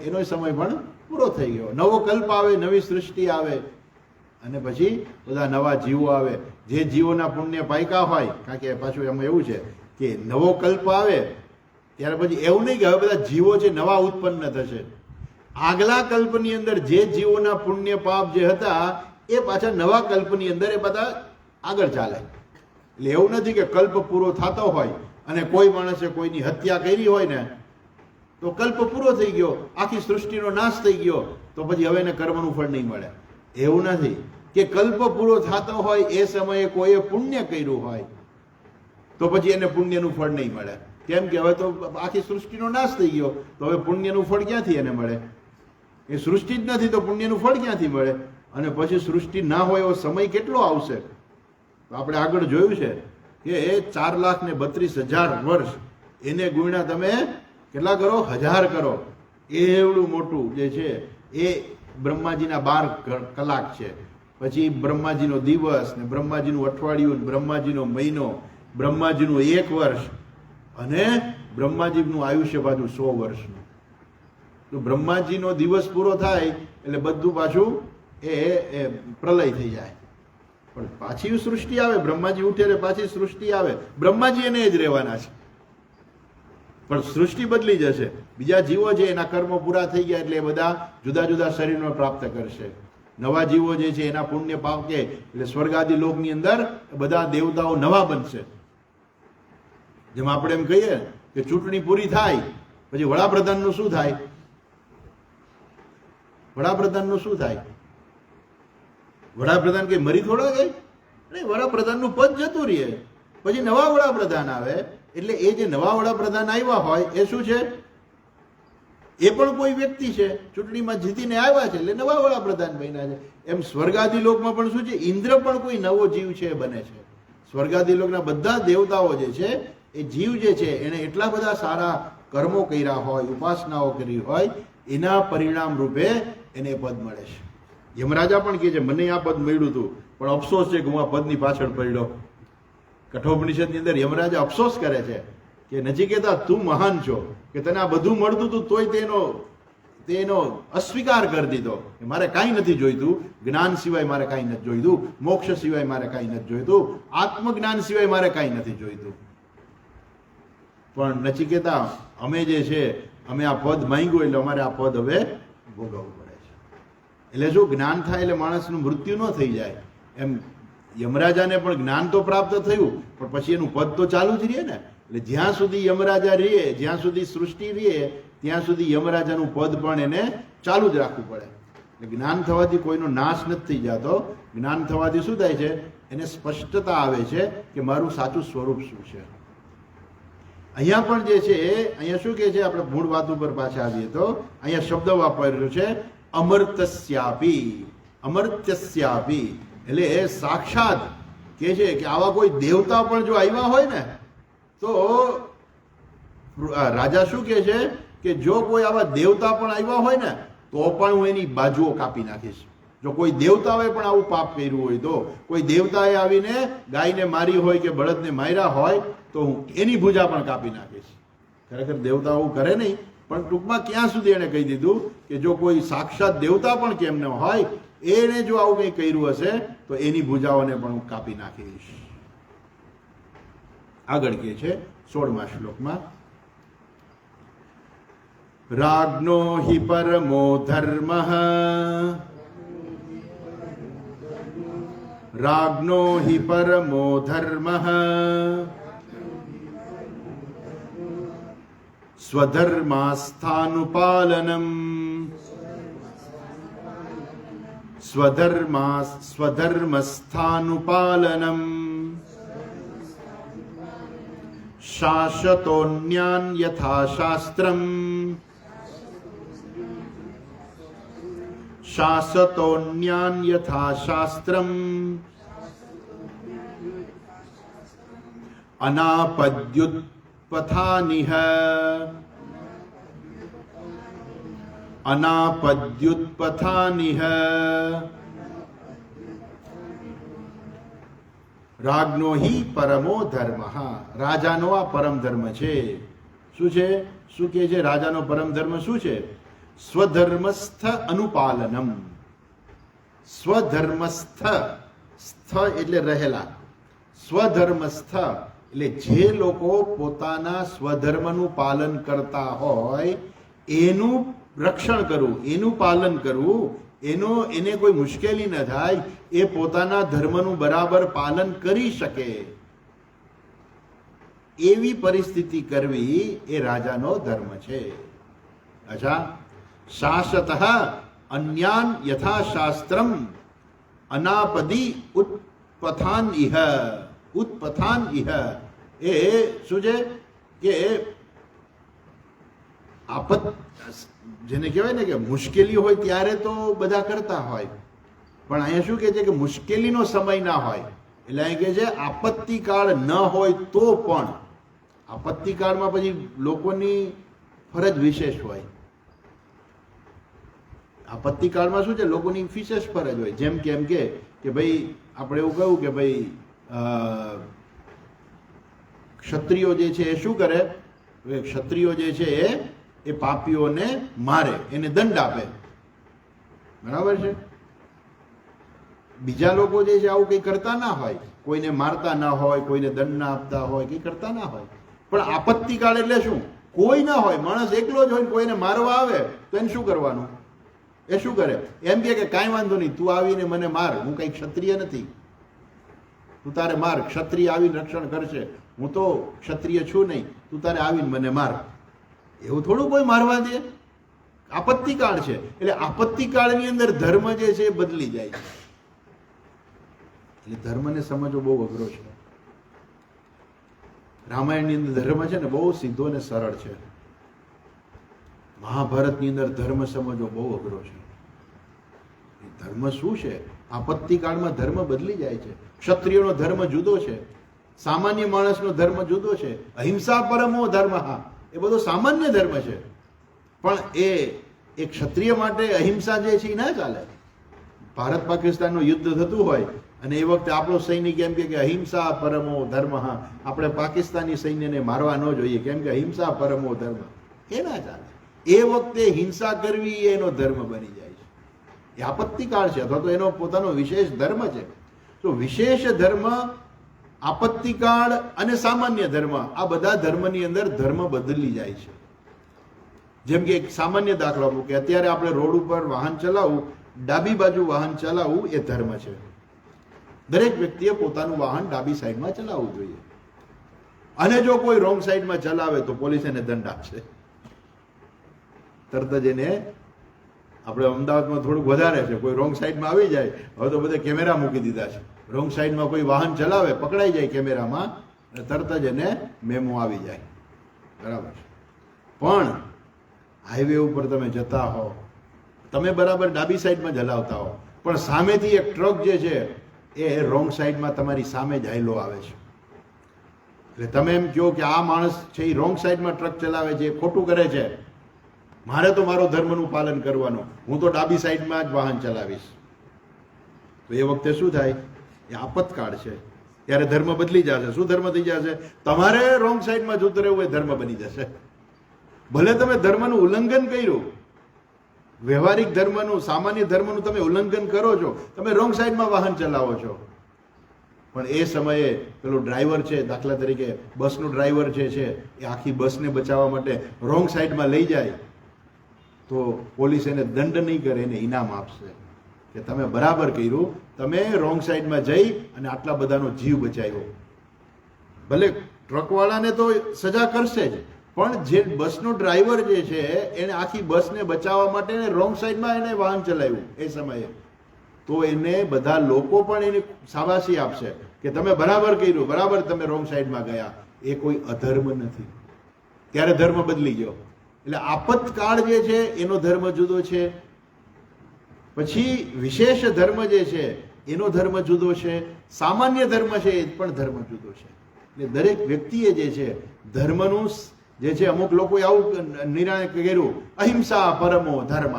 એનો સમય પણ પૂરો થઈ ગયો. નવો કલ્પ આવે, નવી સૃષ્ટિ આવે અને પછી બધા નવા જીવો આવે. જે જીવોના પુણ્ય પાયકા હોય, કારણ કે પાછું એમાં એવું છે કે નવો કલ્પ આવે ત્યારે પછી એવું નહીં કે હવે બધા જીવો છે નવા ઉત્પન્ન થશે. આગલા કલ્પની અંદર જે જીવોના પુણ્ય પાપ જે હતા એ પાછા નવા કલ્પની અંદર એ બધા આગળ ચાલે. એટલે એવું નથી કે કલ્પ પૂરો થતો હોય અને કોઈ માણસે કોઈની હત્યા કરી હોય ને તો કલ્પ પૂરો થઈ ગયો, આખી સૃષ્ટિનો નાશ થઈ ગયો, તો પછી હવે એને કર્મનું ફળ નહીં મળે. એવું નથી કે કલ્પ પૂરો થતો હોય એ સમયે કોઈએ પુણ્ય કર્યું હોય તો પછી એને પુણ્યનું ફળ નહીં મળે. કેમ કે હવે તો આખી સૃષ્ટિનો નાશ થઈ ગયો, તો હવે પુણ્યનું ફળ ક્યાંથી એને મળે? એ સૃષ્ટિ જ નથી તો પુણ્યનું ફળ ક્યાંથી મળે? અને પછી સૃષ્ટિ ના હોય એવો સમય કેટલો આવશે? તો આપણે આગળ જોયું છે કે 4,32,000 વર્ષ એને ગુણ્યા તમે કેટલા કરો? 1000 કરો. એવડું મોટું જે છે એ બ્રહ્માજીના 12 કલાક છે. પછી બ્રહ્માજીનો દિવસ ને બ્રહ્માજીનું અઠવાડિયું, બ્રહ્માજીનો મહિનો, બ્રહ્માજીનું 1 વર્ષ અને બ્રહ્માજીનું આયુષ્ય પાછું 100 વર્ષનું. તો બ્રહ્માજીનો દિવસ પૂરો થાય એટલે બધું પાછું એ પ્રલય થઈ જાય. પણ પાછી સૃષ્ટિ આવે, બ્રહ્માજી ઉઠે એટલે પાછી સૃષ્ટિ આવે. બ્રહ્માજી એને જ રહેવાના છે, પણ સૃષ્ટિ બદલી જશે. બીજા જીવો છે એના કર્મો પૂરા થઈ ગયા એટલે એ બધા જુદા જુદા શરીરનો પ્રાપ્ત કરશે. નવા જીવો જે છે એના પુણ્ય પાકે એટલે સ્વર્ગાદી લોકની અંદર બધા દેવતાઓ નવા બનશે. જેમ આપણે એમ કહીએ કે ચૂંટણી પૂરી થાય પછી વડાપ્રધાનનું શું થાય? વડાપ્રધાનનું શું થાય? વડાપ્રધાન કઈ મરી થોડા ગઈ? નહીં, વડાપ્રધાનનું પદ જતું રહે, પછી નવા વડાપ્રધાન આવે. એટલે એ જે નવા વડાપ્રધાન આવ્યા હોય એ શું છે? એ પણ કોઈ વ્યક્તિ છે, ચૂંટણીમાં જીતીને આવ્યા છે એટલે નવા વડાપ્રધાન બન્યા છે. એમ સ્વર્ગાદી લોકમાં પણ શું છે? ઇન્દ્ર પણ કોઈ નવો જીવ છે બને છે. સ્વર્ગાદી લોકના બધા દેવતાઓ જે છે એ જીવ જે છે એને એટલા બધા સારા કર્મો કર્યા હોય, ઉપાસનાઓ કરી હોય, એના પરિણામ રૂપે એને પદ મળે છે. યમરાજા પણ કહે છે મને આ પદ મળ્યું હતું, પણ અફસોસ છે કે હું આ પદની પાછળ પડ્યો. કઠોપનિષદની અંદર યમરાજા અફસોસ કરે છે કે નચિકેતા તું મહાન છો, કે તને આ બધું મળતું હતું તોય તેનો અસ્વીકાર કરી દીધો કે મારે કાંઈ નથી જોઈતું, જ્ઞાન સિવાય મારે કાંઈ નથી જોઈતું, મોક્ષ સિવાય મારે કાંઈ નથી જોઈતું, આત્મજ્ઞાન સિવાય મારે કાંઈ નથી જોઈતું. પણ નચિકેતા અમે જે છે અમે આ પદ માંગ્યું એટલે અમારે આ પદ હવે ભોગવવું પડે છે. એટલે જો જ્ઞાન થાય એટલે માણસનું મૃત્યુ ન થઈ જાય. એમ યમરાજાને પણ જ્ઞાન તો પ્રાપ્ત થયું, પણ પછી એનું પદ તો ચાલુ જ રહે ને. એટલે જ્યાં સુધી યમરાજા રહે, જ્યાં સુધી સૃષ્ટિ રહે, ત્યાં સુધી યમરાજાનું પદ પણ એને ચાલુ જ રાખવું પડે. એટલે જ્ઞાન થવાથી કોઈનો નાશ નથી થઈ જતો. જ્ઞાન થવાથી શું થાય છે? એને સ્પષ્ટતા આવે છે કે મારું સાચું સ્વરૂપ શું છે. અહીંયા પણ જે છે અહીંયા શું કહે છે? આપણે મૂળ વાત ઉપર પાછા આવીએ તો અહીંયા શબ્દ વાપર્યો છે અમર્ત્યસ્યાપી. અમર્ત્યસ્યાપી એટલે એ સાક્ષાત કે છે કે આવા કોઈ દેવતા પણ જો આવ્યા હોય ને તો રાજા શું કહે છે કે જો કોઈ આવા દેવતા પણ આવ્યા હોય ને તો પણ હું એની બાજુઓ કાપી નાખીશ. જો કોઈ દેવતાએ પણ આવું પાપ કર્યું હોય, તો કોઈ દેવતાએ આવીને ગાયને મારી હોય કે બળદને માર્યા હોય તો હું એની ભુજા પણ કાપી નાખીશ. ખરેખર દેવતા આવું કરે નહીં, પણ ટૂંકમાં ક્યાં સુધી એણે કહી દીધું કે જો કોઈ સાક્ષાત દેવતા પણ કેમ ન હોય, એણે જો આવું કંઈ કર્યું હશે તો એની ભુજાઓને પણ હું કાપી નાખીશ. આગળ કહે છે 16મા શ્લોકમાં રાજ્ઞો હિ પરમો ધર્મઃ રાજ્ઞો હિ પરમો ધર્મઃ સ્વધર્માસ્થાનુપાલનમ સ્વધર્મસ્થાનુપાલનમ શાસતોન્યાન યથા શાસ્ત્રમ શાસતોન્યાન યથા શાસ્ત્રમ અનાપદ્યુત્પથાનિહ અનાપદ્યુત્પથાનિહ રાજ્ઞો હિ પરમો ધર્મ. રાજાનો આ પરમ ધર્મ છે. શું છે? શું કહે છે? રાજાનો પરમ ધર્મ શું છે? સ્વધર્મસ્થ અનુપાલનમ. સ્વધર્મસ્થ, સ્થ એટલે રહેલા, સ્વધર્મસ્થ એટલે જે લોકો પોતાના સ્વધર્મનું પાલન કરતા હોય એનું રક્ષણ કરવું, એનું પાલન કરવું, એને કોઈ મુશ્કેલી ન થાય, એ પોતાના ધર્મનું બરાબર પાલન કરી શકે એવી પરિસ્થિતિ કરવી એ રાજાનો ધર્મ છે. અચ્છા, શાસતઃ અન્યાન યથા શાસ્ત્રમ અનાપદી ઉત્પથાન ઇહ. ઉત્પથાન ઇહ એ શું છે કે આપત જેને કહેવાય ને કે મુશ્કેલી હોય ત્યારે તો બધા કરતા હોય, પણ અહીંયા શું કહે છે કે મુશ્કેલીનો સમય ના હોય. એટલે અહીં કહે છે આપત્તિકાળ ન હોય તો પણ આપત્તિકાળમાં પછી લોકોની ફરજ વિશેષ હોય. આપત્તિકાળમાં શું છે? લોકોની વિશેષ ફરજ હોય. જેમ કે ભાઈ આપણે એવું કહ્યું કે ભાઈ ક્ષત્રિયો જે છે એ શું કરે? ક્ષત્રિયો જે છે એ એ પાપીઓને મારે, એને દંડ આપે. બરાબર છે? બીજા લોકો જે છે આવું કંઈ કરતા ના હોય, કોઈને મારતા ના હોય, કોઈને દંડ ના આપતા હોય, કંઈ કરતા ના હોય. પણ આપત્તિકાળ એટલે શું? કોઈ ના હોય, માણસ એકલો જ હોય, કોઈને મારવા આવે તો એને શું કરવાનું? એ શું કરે? એમ કે કાંઈ વાંધો નહીં, તું આવીને મને માર, હું કંઈ ક્ષત્રિય નથી, તું તારે માર, ક્ષત્રિય આવીને રક્ષણ કરશે, હું તો ક્ષત્રિય છું નહીં, તું તારે આવીને મને માર. એવું થોડું કોઈ મારવા દે? આપત્તિકાળ છે એટલે આપત્તિકાળની અંદર ધર્મ જે છે એ બદલી જાય છે. એટલે ધર્મને સમજવો બહુ અઘરો છે. રામાયણની અંદર ધર્મ છે ને બહુ સીધો અને સરળ છે. મહાભારતની અંદર ધર્મ સમજવો બહુ અઘરો છે. ધર્મ શું છે? આપત્તિકાળમાં ધર્મ બદલી જાય છે. ક્ષત્રિયનો ધર્મ જુદો છે, સામાન્ય માણસનો ધર્મ જુદો છે. અહિંસા પરમો ધર્મ, હા, એ બધો સામાન્ય ધર્મ છે. પણ એ ક્ષત્રિય માટે અહિંસા જે છે એ ના ચાલે. ભારત પાકિસ્તાનનું યુદ્ધ થતું હોય અને એ વખતે આપણો સૈનિક એમ કે અહિંસા પરમો ધર્મ, આપણે પાકિસ્તાની સૈન્યને મારવા ન જોઈએ કેમ કે અહિંસા પરમો ધર્મ, એ ના ચાલે. એ વખતે હિંસા કરવી એનો ધર્મ બની જાય છે. એ આપત્તિકાળ છે અથવા તો એનો પોતાનો વિશેષ ધર્મ છે. તો વિશેષ ધર્મ, આપત્તિકાળ અને સામાન્ય ધર્મ, આ બધા ધર્મની અંદર ધર્મ બદલી જાય છે. જેમ કે એક સામાન્ય દાખલો આપું કે અત્યારે આપણે રોડ ઉપર વાહન ચલાવવું, ડાબી બાજુ વાહન ચલાવવું એ ધર્મ છે. દરેક વ્યક્તિએ પોતાનું વાહન ડાબી સાઈડમાં ચલાવવું જોઈએ. અને જો કોઈ રોંગ સાઈડમાં ચલાવે તો પોલીસ એને દંડ આપશે. તરત જ એને, આપણે અમદાવાદમાં થોડુંક વધારે છે, કોઈ રોંગ સાઈડમાં આવી જાય, હવે તો બધે કેમેરા મૂકી દીધા છે. રોંગ સાઈડમાં કોઈ વાહન ચલાવે, પકડાઈ જાય કેમેરામાં, અને તરત જ એને મેમો આવી જાય. બરાબર છે? પણ હાઈવે ઉપર તમે જતા હો, તમે બરાબર ડાબી સાઈડમાં જ હલાવતા હો, પણ સામેથી એક ટ્રક જે છે એ રોંગ સાઈડમાં તમારી સામે જ હાઈલો આવે છે. એટલે તમે એમ કહો કે આ માણસ છે એ રોંગ સાઈડમાં ટ્રક ચલાવે છે, એ ખોટું કરે છે, મારે તો મારો ધર્મનું પાલન કરવાનું, હું તો ડાબી સાઈડમાં જ વાહન ચલાવીશ. તો એ વખતે શું થાય? એ આપતકાળ છે. ત્યારે ધર્મ બદલી જશે. શું ધર્મ થઈ જશે? તમારે રોંગ સાઈડમાં જતું રહેવું એ ધર્મ બની જશે. ભલે તમે ધર્મનું ઉલ્લંઘન કર્યું, વ્યવહારિક ધર્મનું, સામાન્ય ધર્મનું તમે ઉલ્લંઘન કરો છો, તમે રોંગ સાઈડમાં વાહન ચલાવો છો, પણ એ સમયે પેલો ડ્રાઈવર છે, દાખલા તરીકે બસનો ડ્રાઈવર છે એ આખી બસને બચાવવા માટે રોંગ સાઈડમાં લઈ જાય તો પોલીસ એને દંડ નહીં કરે, એને ઇનામ આપશે કે તમે બરાબર કર્યું, તમે રોંગ સાઈડમાં જઈ અને આટલા બધાનો જીવ બચાવ્યો. ભલે ટ્રકવાળાને તો સજા કરશે જ, પણ જે બસનો ડ્રાઈવર જે છે એને આખી બસને બચાવવા માટે રોંગ સાઈડમાં એને વાહન ચલાવ્યું એ સમયે, તો એને બધા લોકો પણ એની શાબાશી આપશે કે તમે બરાબર કર્યું, બરાબર તમે રોંગ સાઈડમાં ગયા. એ કોઈ અધર્મ નથી. ત્યારે ધર્મ બદલી ગયો. એટલે આપતકાળ જે છે એનો ધર્મ જુદો છે, પછી વિશેષ ધર્મ જે છે એનો ધર્મ જુદો છે, સામાન્ય ધર્મ છે એ પણ ધર્મ જુદો છે. એટલે દરેક વ્યક્તિએ જે છે ધર્મનું જે છે, અમુક લોકોએ આવું નિર્ણય કર્યું, અહિંસા પરમો ધર્મ,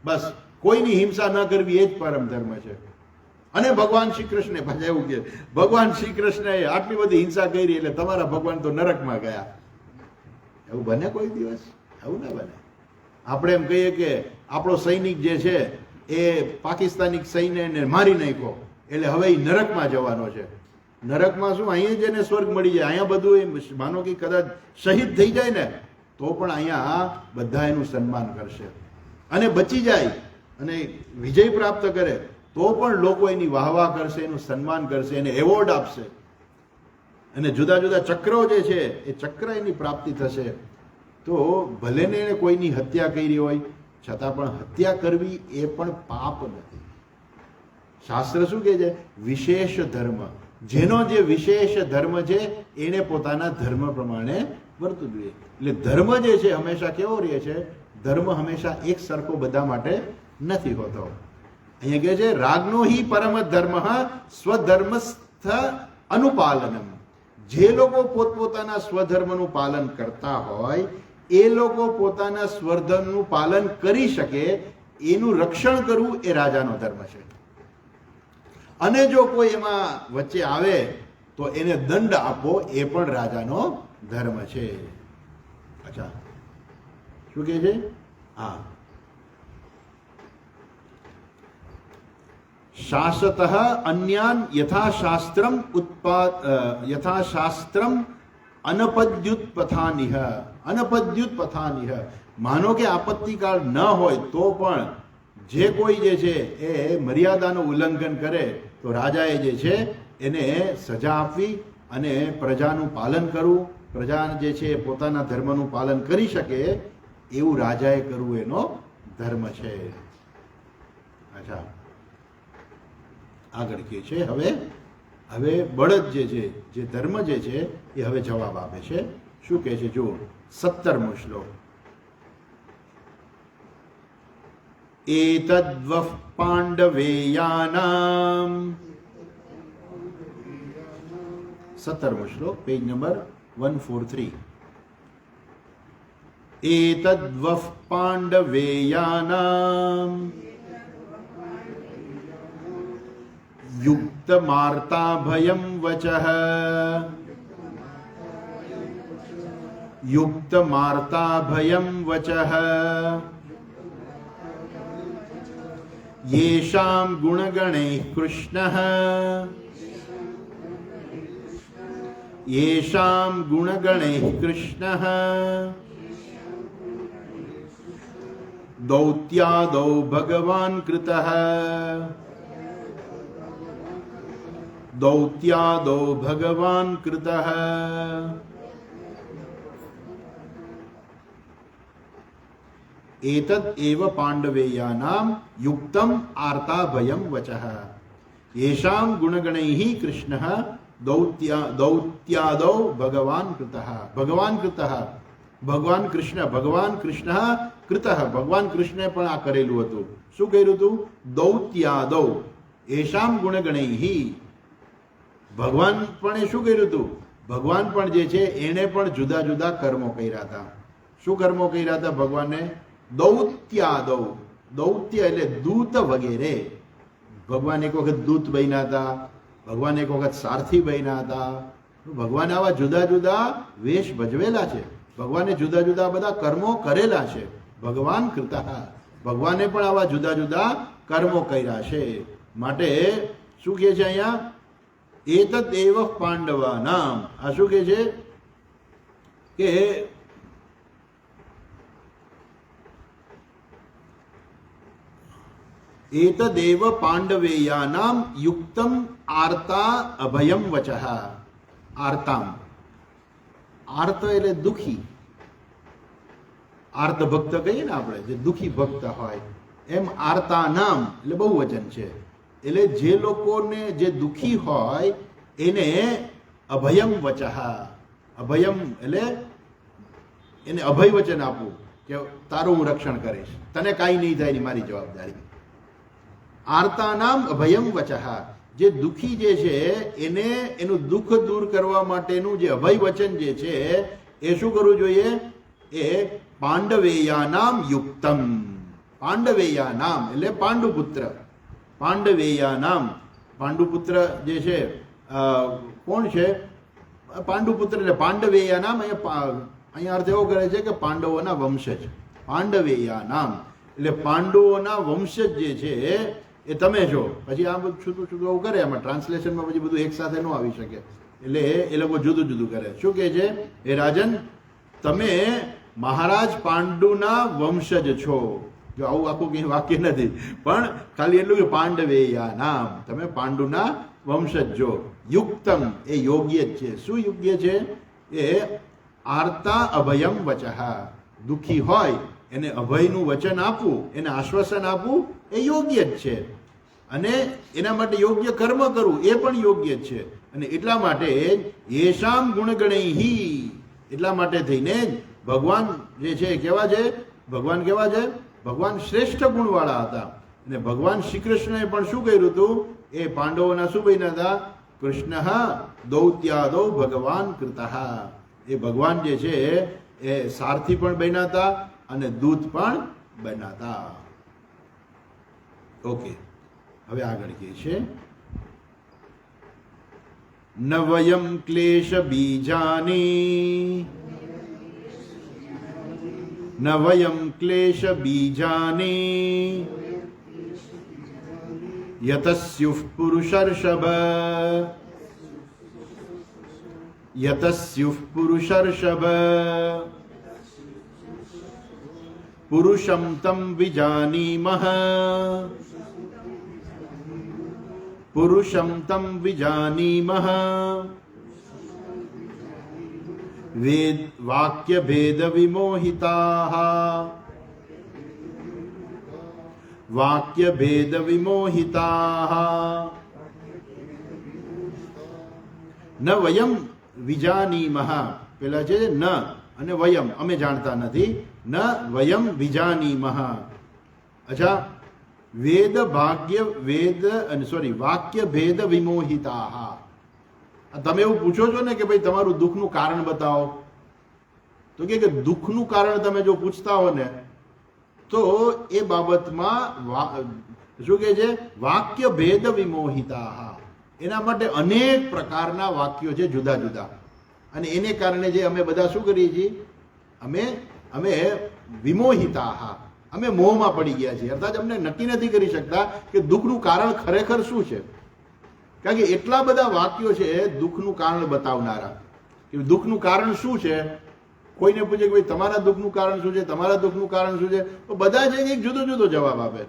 બસ કોઈની હિંસા ન કરવી એ જ પરમ ધર્મ છે. અને ભગવાન શ્રી કૃષ્ણે પાછા એવું કે ભગવાન શ્રી કૃષ્ણએ આટલી બધી હિંસા કરી એટલે તમારા ભગવાન તો નરકમાં ગયા. એવું બને કોઈ દિવસ? આવું ના બને. આપણે એમ કહીએ કે આપણો સૈનિક જે છે એ પાકિસ્તાની સૈન્યને મારી નાખ્યો એટલે હવે એ નરકમાં જવાનો છે. નરકમાં શું? અહીંયા જ એને સ્વર્ગ મળી જાય. અહીંયા બધું માનો કે કદાચ શહીદ થઈ જાય ને તો પણ અહીંયા બધા એનું સન્માન કરશે, અને બચી જાય અને વિજય પ્રાપ્ત કરે તો પણ લોકો એની વાહવાહ કરશે, એનું સન્માન કરશે, એને એવોર્ડ આપશે, અને જુદા જુદા ચક્રો જે છે એ ચક્ર એની પ્રાપ્તિ થશે. તો ભલે ને એને કોઈની હત્યા કરી હોય છતાં પણ હત્યા કરવી એ પણ પાપ નથી. શાસ્ત્ર શું કહે છે? વિશેષ ધર્મ. જેનો જે વિશેષ ધર્મ છે એને પોતાના ધર્મ પ્રમાણે વર્તવું જોઈએ. એટલે ધર્મ જે છે હંમેશા કેવો રહે છે? ધર્મ હંમેશા એક સરખો બધા માટે નથી હોતો. અહીંયા કહે છે રાગનો હિ પરમ ધર્મ સ્વધર્મસ્થ અનુપાલનમ. જે લોકો પોતપોતાના સ્વધર્મનું પાલન કરતા હોય એ લોકો પોતાના સ્વધર્મનું પાલન કરી શકે એનું રક્ષણ કરવું એ રાજાનો ધર્મ છે. અને જો કોઈ એમાં વચ્ચે આવે તો એને દંડ આપવો એ પણ રાજાનો ધર્મ છે. અચ્છા, શું કહે છે? હા, શાસત અન્યાન યથાશાસ્ત્રમ યથાશાસ્ત્રમ અનપદ્યુત્પથાનિહ. અનપદ્યુત્પથાનિહ, માનો કે આપત્તિકાળ ન હોય તો પણ જે કોઈ જે છે એ મર્યાદાનું ઉલ્લંઘન કરે તો રાજાએ જે છે એને સજા આપવી અને પ્રજાનું પાલન કરવું, પ્રજા જે છે પોતાના ધર્મનું પાલન કરી શકે એવું રાજાએ કરવું એનો ધર્મ છે. અચ્છા, આગળ કહે છે હવે બળદ જે છે, જે ધર્મ જે છે એ હવે જવાબ આપે છે. શું કહે છે? જુઓ 17મો શ્લોક. એતદ્વઃ પાંડવેયાનામ, 17મો શ્લોક, પેજ નંબર 143. એતદ્વઃ પાંડવેયાનામ યુક્તમાર્તાભયં વચઃ, યુક્તમાર્તાભયં વચઃ યેષાં ગુણગણૈઃ કૃષ્ણઃ, યેષાં ગુણગણૈઃ કૃષ્ણઃ દૌત્યાદૌ ભગવાન કૃતઃ, દૌત્યાદૌ ભગવાન કૃતઃ. एतद् एव पाण्डवेयानां युक्तम् आर्ताभयं वचः येषां गुणगणैः कृष्णः दौत्यादौ भगवान कृतः. भगवान कृतः, ભગવાન કૃષ્ણ, ભગવાન કૃષ્ણ કૃતઃ, ભગવાન કૃષ્ણે પણ આ કરેલું હતું. શું કર્યું હતું? દૌત્યાદૌ એષામ ગુણગણૈઃ. ભગવાન પણ એ શું કર્યું હતું? ભગવાન પણ જે છે એણે પણ જુદા જુદા કર્મો કર્યા હતા. શું કર્મો કર્યા હતા ભગવાને? દૌત્યાદૌ. દૌત્ય એટલે દૂત વગેરે. ભગવાન એક વખત દૂત બન્યા હતા, ભગવાન એક વખત સારથી બન્યા હતા. ભગવાને આવા જુદા જુદા વેશ ભજવેલા છે, ભગવાને જુદા જુદા બધા કર્મો કરેલા છે. ભગવાન કૃતઃ, ભગવાને પણ આવા જુદા જુદા કર્મો કર્યા છે. માટે શું કહે છે અહીંયા? એતદ એવ પાંડવાનામ. આ શું કહે છે કે एतदेव पांडवेयानाम युक्तम आर्ता अभयम वचः. आर्ताम, आर्त એટલે દુખી. આર્ત ભક્ત કહીએ ને આપણે, જે દુખી ભક્ત હોય એમ આર્તા નામ એટલે બહુવચન છે. એટલે જે લોકોને જે દુખી હોય એને અભયમ વચઃ. અભયમ એટલે એને અભય વચન આપવું કે તારું હું રક્ષણ કરીશ, તને કાંઈ નહીં થાય ની મારી જવાબદારી. આર્તાનામ અભયમ વચઃ. જે દુખી જે છે એને એનું દુઃખ દૂર કરવા માટેનું જે અભય વચન જે છે એ શું કરવું જોઈએ? એ પાંડવેયાનામ યુક્તમ. પાંડવેયાનામ એટલે પાંડુપુત્ર. પાંડવેયાનામ, પાંડુપુત્ર જે છે કોણ છે? પાંડુપુત્ર એટલે પાંડવેયાનામ. અહીંયા અર્થ એવો કરે છે કે પાંડવોના વંશજ. પાંડવેયાનામ એટલે પાંડવોના વંશજ જે છે એ તમે છો. પછી આ બધું છૂટું છૂટું એવું કરે, આમાં ટ્રાન્સલેશનમાં પછી બધું એક સાથે ન આવી શકે, એટલે એ લોકો જુદું જુદું કરે. શું કહે છે? એ રાજન, તમે મહારાજ પાંડુના વંશજ છો. જો આવું આખું કંઈ વાક્ય નથી, પણ ખાલી એટલું કે પાંડવેયા નામ, તમે પાંડુના વંશજ છો. યુક્તમ એ યોગ્ય જ છે. શું યોગ્ય છે? એ આર્તા અભયમ વચઃ. દુઃખી હોય એને અભયનું વચન આપવું, એને આશ્વાસન આપવું એ યોગ્ય જ છે. અને એના માટે યોગ્ય કર્મ કરવું એ પણ યોગ્ય જ છે. અને એટલા માટે યેષામ ગુણગણૈઃ, એટલા માટે થઈને ભગવાન જે છે કેવા છે? ભગવાન કેવા છે? ભગવાન શ્રેષ્ઠ ગુણવાળા હતા. અને ભગવાન શ્રી કૃષ્ણએ પણ શું કર્યું હતું? એ પાંડવોના શું બન્યા હતા? કૃષ્ણ દૌત્યાદૌ ભગવાન કૃતઃ. એ ભગવાન જે છે એ સારથી પણ બન્યા હતા અને દૂત પણ બન્યા હતા. ઓકે, હવે આગળ કહે છે ન વયમ ક્લેશ બીજાની ન વયમ ક્લેશ બીજાની યતસ્યુઃ પુરુષર્ષભ યતસ્યુઃ પુરુષર્ષભ પુરુષમ તમ વિજાનીમઃ પુરુષમ તમ વિજાનીમઃ વેદ વાક્ય ભેદ વિમોહિતાઃ વાક્ય ભેદ વિમોહિતાઃ ન વયમ વિજાનીમઃ પેલા છે ન અને વયમ અમે જાણતા નથી ન વયમ વિજાનીમઃ અચ્છા વેદ ભાગ્ય વેદ અને સોરી વાક્ય ભેદ વિમોહિતાઃ તમે એવું પૂછો છો ને કે ભાઈ તમારું દુઃખનું કારણ બતાવો તો કે દુઃખનું કારણ તમે જો પૂછતા હો ને તો એ બાબતમાં શું કહે છે વાક્ય ભેદ વિમોહિતા એના માટે અનેક પ્રકારના વાક્યો છે જુદા જુદા અને એને કારણે જે અમે બધા શું કરીએ છીએ અમે વિમોહિતા અમે મોહમાં પડી ગયા છીએ અર્થાત અમને નક્કી નથી કરી શકતા કે દુઃખનું કારણ ખરેખર શું છે કારણ કે એટલા બધા વાક્યો છે દુઃખનું કારણ બતાવનારા કે દુઃખનું કારણ શું છે કોઈને પૂછે કે ભાઈ તમારા દુઃખનું કારણ શું છે તમારા દુઃખનું કારણ શું છે તો બધા છે એક જુદો જુદો જવાબ આપે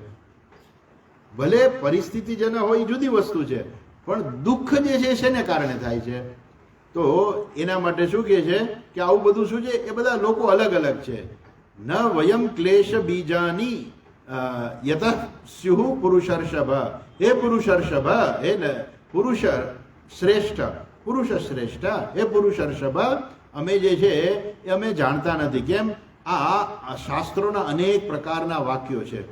ભલે પરિસ્થિતિ જેને હોય એ જુદી વસ્તુ છે પણ દુઃખ જે છે શેને કારણે થાય છે તો એના માટે શું કહે છે કે આવું બધું શું છે એ બધા લોકો અલગ અલગ છે ન વયમ ક્લેશ બીજાની યત સ્યુઃ પુરુષર્ષભ હે પુરુષર્ષભ હે પુરુષ શ્રેષ્ઠ હે પુરુષર્ષભ અમે જે છે એ અમે જાણતા નથી કેમ આ શાસ્ત્રોના અનેક પ્રકારના વાક્યો છે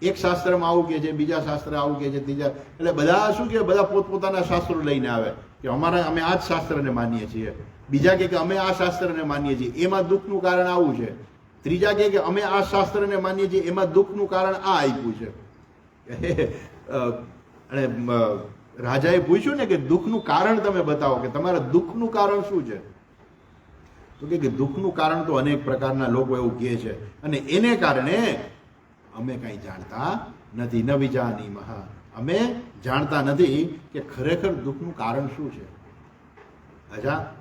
એક શાસ્ત્રમાં આવું કે છે બીજા શાસ્ત્ર આવું કે છે ત્રીજા એટલે બધા શું કે બધા પોતપોતાના શાસ્ત્રો લઈને આવે કે અમે આ જ શાસ્ત્રને માનીએ છીએ બીજા કે અમે આ શાસ્ત્રને માનીએ છીએ એમાં દુઃખનું કારણ આવું છે ત્રીજા કે અમે આ શાસ્ત્રને માનીએ છીએ એમાં દુઃખનું કારણ આ આપ્યું છે અને રાજાએ પૂછ્યું ને કે દુઃખનું કારણ તમે બતાવો કે તમારા દુઃખનું કારણ શું છે તો કે દુઃખનું કારણ તો અનેક પ્રકારના લોકો એવું કહે છે અને એને કારણે અમે કંઈ જાણતા નથી ન વિજાનીમઃ અમે જાણતા નથી કે ખરેખર દુઃખનું કારણ શું છે અચ્છા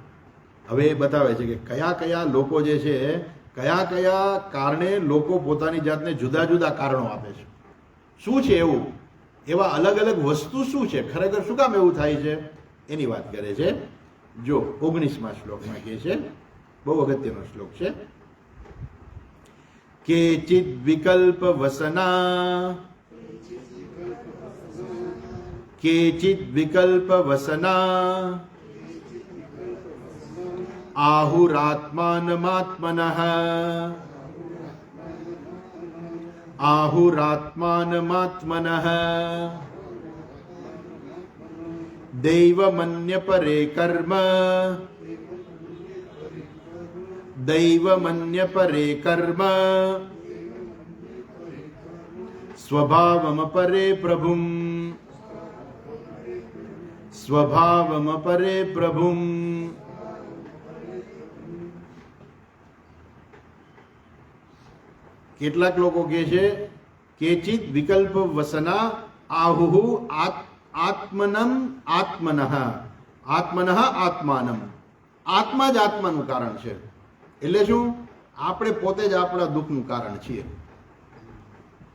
હવે એ બતાવે છે કે કયા કયા લોકો જે છે કયા કારણે લોકો પોતાની જાતને જુદા જુદા કારણો આપે છે શું છે એવું એવા અલગ અલગ વસ્તુ શું છે ખરેખર શું કામ એવું થાય છે એની વાત કરે છે જો 19મા શ્લોકમાં કહે છે બહુ અગત્યનો શ્લોક છે કેચિદ વિકલ્પ વસના કેચિદ વિકલ્પ વસના આહુરાત્માનમાત્મનઃ આહુરાત્માનમાત્મનઃ દૈવમન્યપરે કર્મ દૈવમન્યપરે કર્મ સ્વભાવમપરે પ્રભુમ સ્વભાવમપરે પ્રભુમ કેટલાક લોકો કહે છે કેચિત વિકલ્પ વસના આહુહુ આત્મનમ આત્મનઃ આત્મનઃ આત્માનમ આત્મા જ આત્માનું કારણ છે એટલે શું આપણે પોતે જ આપણા દુઃખનું કારણ છીએ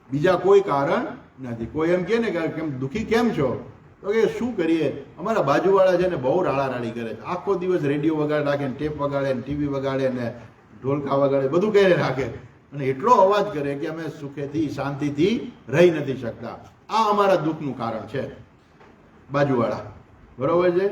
બીજા કોઈ કારણ નથી કોઈ એમ કહે ને કે કેમ દુઃખી કેમ છો તો કે શું કરીએ અમારા બાજુવાળા છે ને બહુ રાડારાડી કરે છે આખો દિવસ રેડિયો વગાડે રાખે ને ટેપ વગાડે ને ટીવી વગાડે ને ઢોલકા વગાડે બધું કહે રાખે અને એટલો અવાજ કરે કે અમે સુખેથી શાંતિથી રહી નથી શકતા આ અમારા દુઃખનું કારણ છે બાજુવાળા બરોબર છે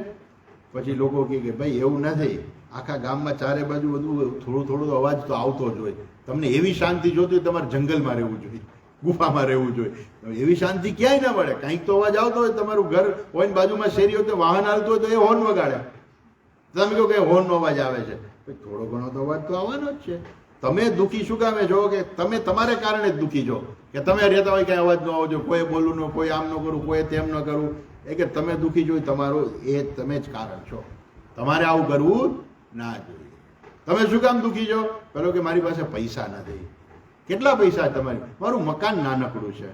પછી લોકો કહે કે ભાઈ એવું નથી આખા ગામમાં ચારે બાજુ બધું થોડું થોડું અવાજ તો આવતો જ હોય તમને એવી શાંતિ જોતી હોય તમારે જંગલમાં રહેવું જોઈએ ગુફામાં રહેવું જોઈએ એવી શાંતિ ક્યાંય ના મળે કંઈક તો અવાજ આવતો હોય તમારું ઘર હોય ને બાજુમાં શેરી હોય તો વાહન હાલતું હોય તો એ હોર્ન વગાડે તમે કહો કે હોર્નનો અવાજ આવે છે થોડો ઘણો તો અવાજ તો આવવાનો જ છે તમે દુઃખી શું કામે છો કે તમે તમારે કારણે જ દુઃખી છો કે તમે રહેતા હોય ક્યાંય અવાજ ન આવજો કોઈ બોલવું ન કોઈ આમ ન કરું કોઈ તેમ ન કરવું એ કે તમે દુઃખી છો તમારું એ તમે જ કારણ છો તમારે આવું કરવું ના જોઈએ તમે શું કામ દુઃખી છો? પેલો કે મારી પાસે પૈસા નથી. કેટલા પૈસા તમારી? મારું મકાન નાનકડું છે,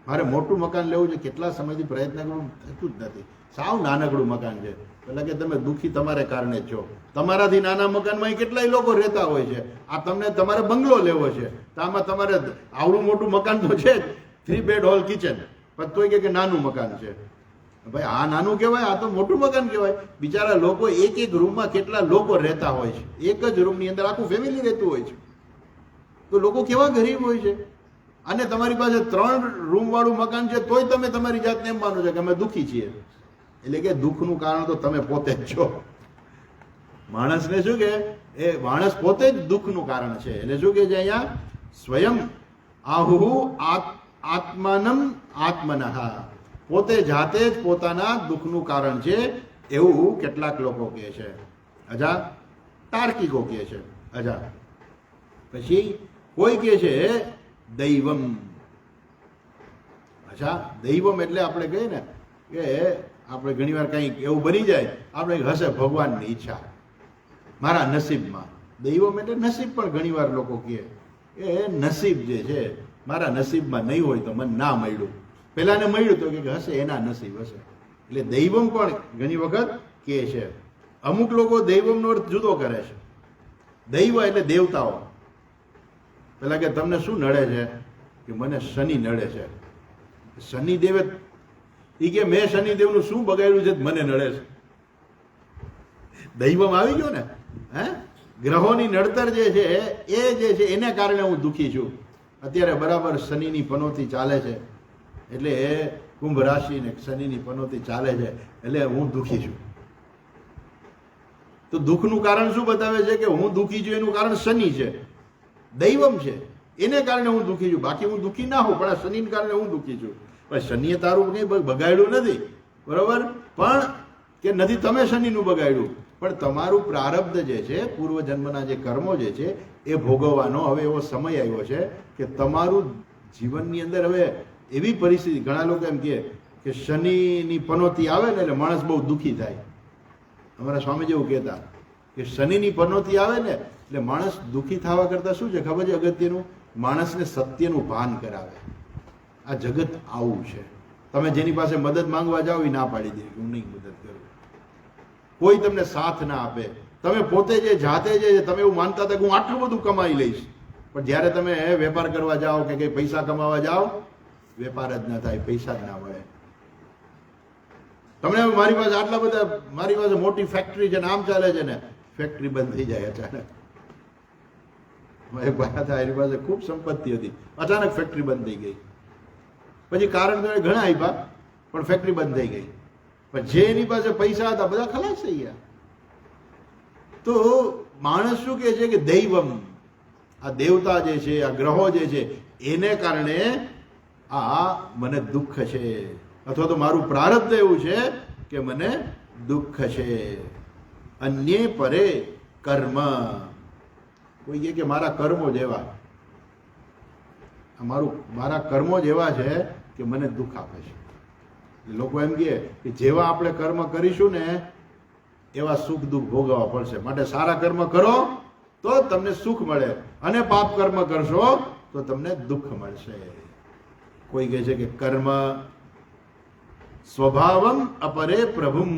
મારે મોટું મકાન લેવું છે, કેટલા સમયથી પ્રયત્ન કરું, થતું જ નથી, સાવ નાનકડું મકાન છે. પેલા કે તમે દુઃખી તમારે કારણે જ છો. તમારાથી નાના મકાનમાં કેટલાય લોકો રહેતા હોય છે. આ તમને તમારે બંગલો લેવો છે તો આમાં તમારે આવડું મોટું મકાન તો છે જ, 3 બેડ હોલ કિચન, પણ તોય કે નાનું મકાન છે. ભાઈ આ નાનું કહેવાય? આ તો મોટું મકાન કહેવાય. બિચારા લોકો એક એક રૂમમાં કેટલા લોકો રહેતા હોય છે, એક જ રૂમની અંદર આખું ફેમિલી રહેતું હોય છે. તો લોકો કેવા ગરીબ હોય છે. અને તમારી પાસે 3 રૂમ વાળું મકાન છે તોય તમે તમારી જાતને એમ માનો છો કે અમે દુઃખી છીએ. એટલે કે દુઃખનું કારણ તો તમે પોતે જ છો. માણસને શું કે એ માણસ પોતે જ દુઃખનું કારણ છે. એટલે શું કે છે અહીંયા? સ્વયં આહુ આત્માનમ આત્મનઃ, પોતે જાતે જ પોતાના દુઃખનું કારણ છે એવું કેટલાક લોકો કહે છે. અજા તાર્કિકો કહે છે. અજા પછી કોઈ કહે છે દૈવમ. અચ્છા, દૈવમ એટલે આપણે કહીએ ને કે આપણે ઘણીવાર કંઈક એવું બની જાય, આપણે હશે ભગવાનની ઈચ્છા મારા નસીબમાં. દૈવમ એટલે નસીબ, પણ ઘણીવાર લોકો કહે કે નસીબ જે છે મારા નસીબમાં નહીં હોય તો મને ના મળ્યું, પેલાને મળ્યું તો કે હશે એના નસીબ હશે. એટલે દૈવમ પણ ઘણી વખત કહે છે. અમુક લોકો દૈવમનો અર્થ જુદો કરે છે. દૈવ એટલે દેવતાઓ. પેલા કે તમને શું નડે છે? કે મને શનિ નડે છે. શનિદેવે એ કે મેં શનિદેવનું શું બગાડ્યું છે મને નડે છે? દૈવમ આવી ગયો ને. હે, ગ્રહોની નડતર જે છે એ જે છે એને કારણે હું દુઃખી છું. અત્યારે બરાબર શનિની પનોતી ચાલે છે, એટલે એ કુંભ રાશિ ને શનિની પનોતી ચાલે છે, એટલે હું દુઃખી છું. તો દુઃખનું કારણ શું બતાવે છે? કે હું દુઃખી છું એનું કારણ શનિ છે, દૈવમ છે, એને કારણે હું દુઃખી છું. બાકી હું દુઃખી ના હોઉં, પણ આ શનિને કારણે હું દુઃખી છું. પણ શનિએ તારું કંઈ બગાડ્યું નથી, બરોબર, પણ કે નથી તમે શનિનું બગાડ્યું, પણ તમારું પ્રારબ્ધ જે છે, પૂર્વજન્મના જે કર્મો જે છે એ ભોગવવાનો હવે એવો સમય આવ્યો છે કે તમારું જીવનની અંદર હવે એવી પરિસ્થિતિ, ઘણા લોકો એમ કહે કે શનિની પનોતી આવે ને એટલે માણસ બહુ દુઃખી થાય. અમારા સ્વામીજી એવું કહેતા કે શનિની પનોતી આવે ને એટલે માણસ દુઃખી થવા કરતાં શું છે ખબર છે અગત્યનું? માણસને સત્યનું ભાન કરાવે. આ જગત આવું છે. તમે જેની પાસે મદદ માંગવા જાઓ એ ના પાડી દે, હું નહીં મદદ કરું. કોઈ તમને સાથ ના આપે. તમે પોતે જે જાતે જે તમે એવું માનતા હતા કે હું આટલું બધું કમાઈ લઈશ, પણ જ્યારે તમે વેપાર કરવા જાઓ કે કંઈ પૈસા કમાવા જાઓ, વેપાર જ ના થાય, પૈસા જ ના મળે. તમને મારી પાસે આટલા બધા, મારી પાસે મોટી ફેક્ટરી છે ને આમ ચાલે છે ને, ફેક્ટરી બંધ થઈ જાય અચાનક. એક ભાઈ હતા, એની પાસે ખૂબ સંપત્તિ હતી, અચાનક ફેક્ટરી બંધ થઈ ગઈ. પછી કારણ તો ઘણા આપ્યા, પણ ફેક્ટરી બંધ થઈ ગઈ. પણ જે એની પાસે પૈસા હતા બધા ખલાસ થઈ ગયા. તો માણસ શું કહે છે કે દૈવમ, આ દેવતા જે છે, આ ગ્રહો જે છે એને કારણે આ મને દુઃખ છે, અથવા તો મારું પ્રારબ્ધ એવું છે કે મને દુઃખ છે. અન્ય પરે કર્મ, કોઈ કહે કે મારા કર્મો જેવા, મારા કર્મો જ એવા છે કે મને દુઃખ આપે છે. લોકો એમ કહે કે જેવા આપણે કર્મ કરીશું ને એવા સુખ દુઃખ ભોગવવા પડશે, માટે સારા કર્મ કરો તો તમને સુખ મળે, અને પાપ કર્મ કરશો તો તમને દુઃખ મળશે. કોઈ કહે છે કે કર્મ સ્વભાવમ અપરે પ્રભુમ,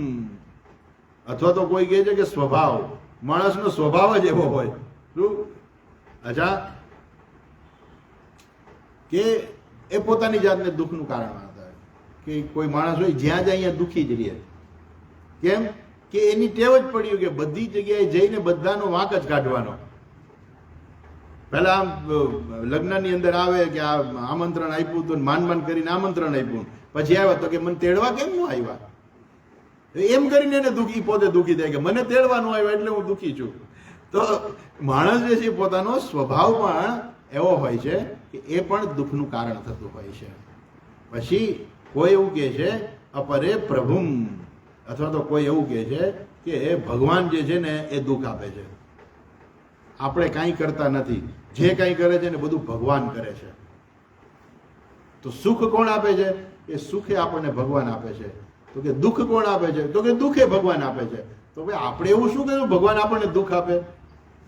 અથવા તો કોઈ કહે છે કે સ્વભાવ, માણસનો સ્વભાવ જ એવો હોય. શું? અચ્છા, કે એ પોતાની જાતને દુઃખનું કારણ માનતા હોય. કે કોઈ માણસ હોય જ્યાં જ્યાં અહીંયા દુઃખી જ રહે. કેમ? કે એની ટેવ જ પડ્યું કે બધી જગ્યાએ જઈને બધાનો વાંક જ કાઢવાનો. પહેલા આમ લગ્નની અંદર આવે કે આ આમંત્રણ આપ્યું હતું, માન કરીને આમંત્રણ આપ્યું, પછી આવ્યા તો કે મને તેડવા કેમ ન આવ્યા? એમ કરીને એને દુઃખી, પોતે દુઃખી થાય કે મને તેડવા ન આવ્યા એટલે હું દુઃખી છું. તો માણસ જે છે પોતાનો સ્વભાવ પણ એવો હોય છે કે એ પણ દુઃખનું કારણ થતું હોય છે. પછી કોઈ એવું કહે છે અપરે પ્રભુમ, અથવા તો કોઈ એવું કહે છે કે ભગવાન જે છે ને એ દુઃખ આપે છે. આપણે કાંઈ કરતા નથી, જે કાંઈ કરે છે ને બધું ભગવાન કરે છે. તો સુખ કોણ આપે છે? એ સુખે આપણને ભગવાન આપે છે. તો કે દુઃખ કોણ આપે છે? તો કે દુઃખે ભગવાન આપે છે. તો ભાઈ આપણે એવું શું કર્યું ભગવાન આપણને દુઃખ આપે?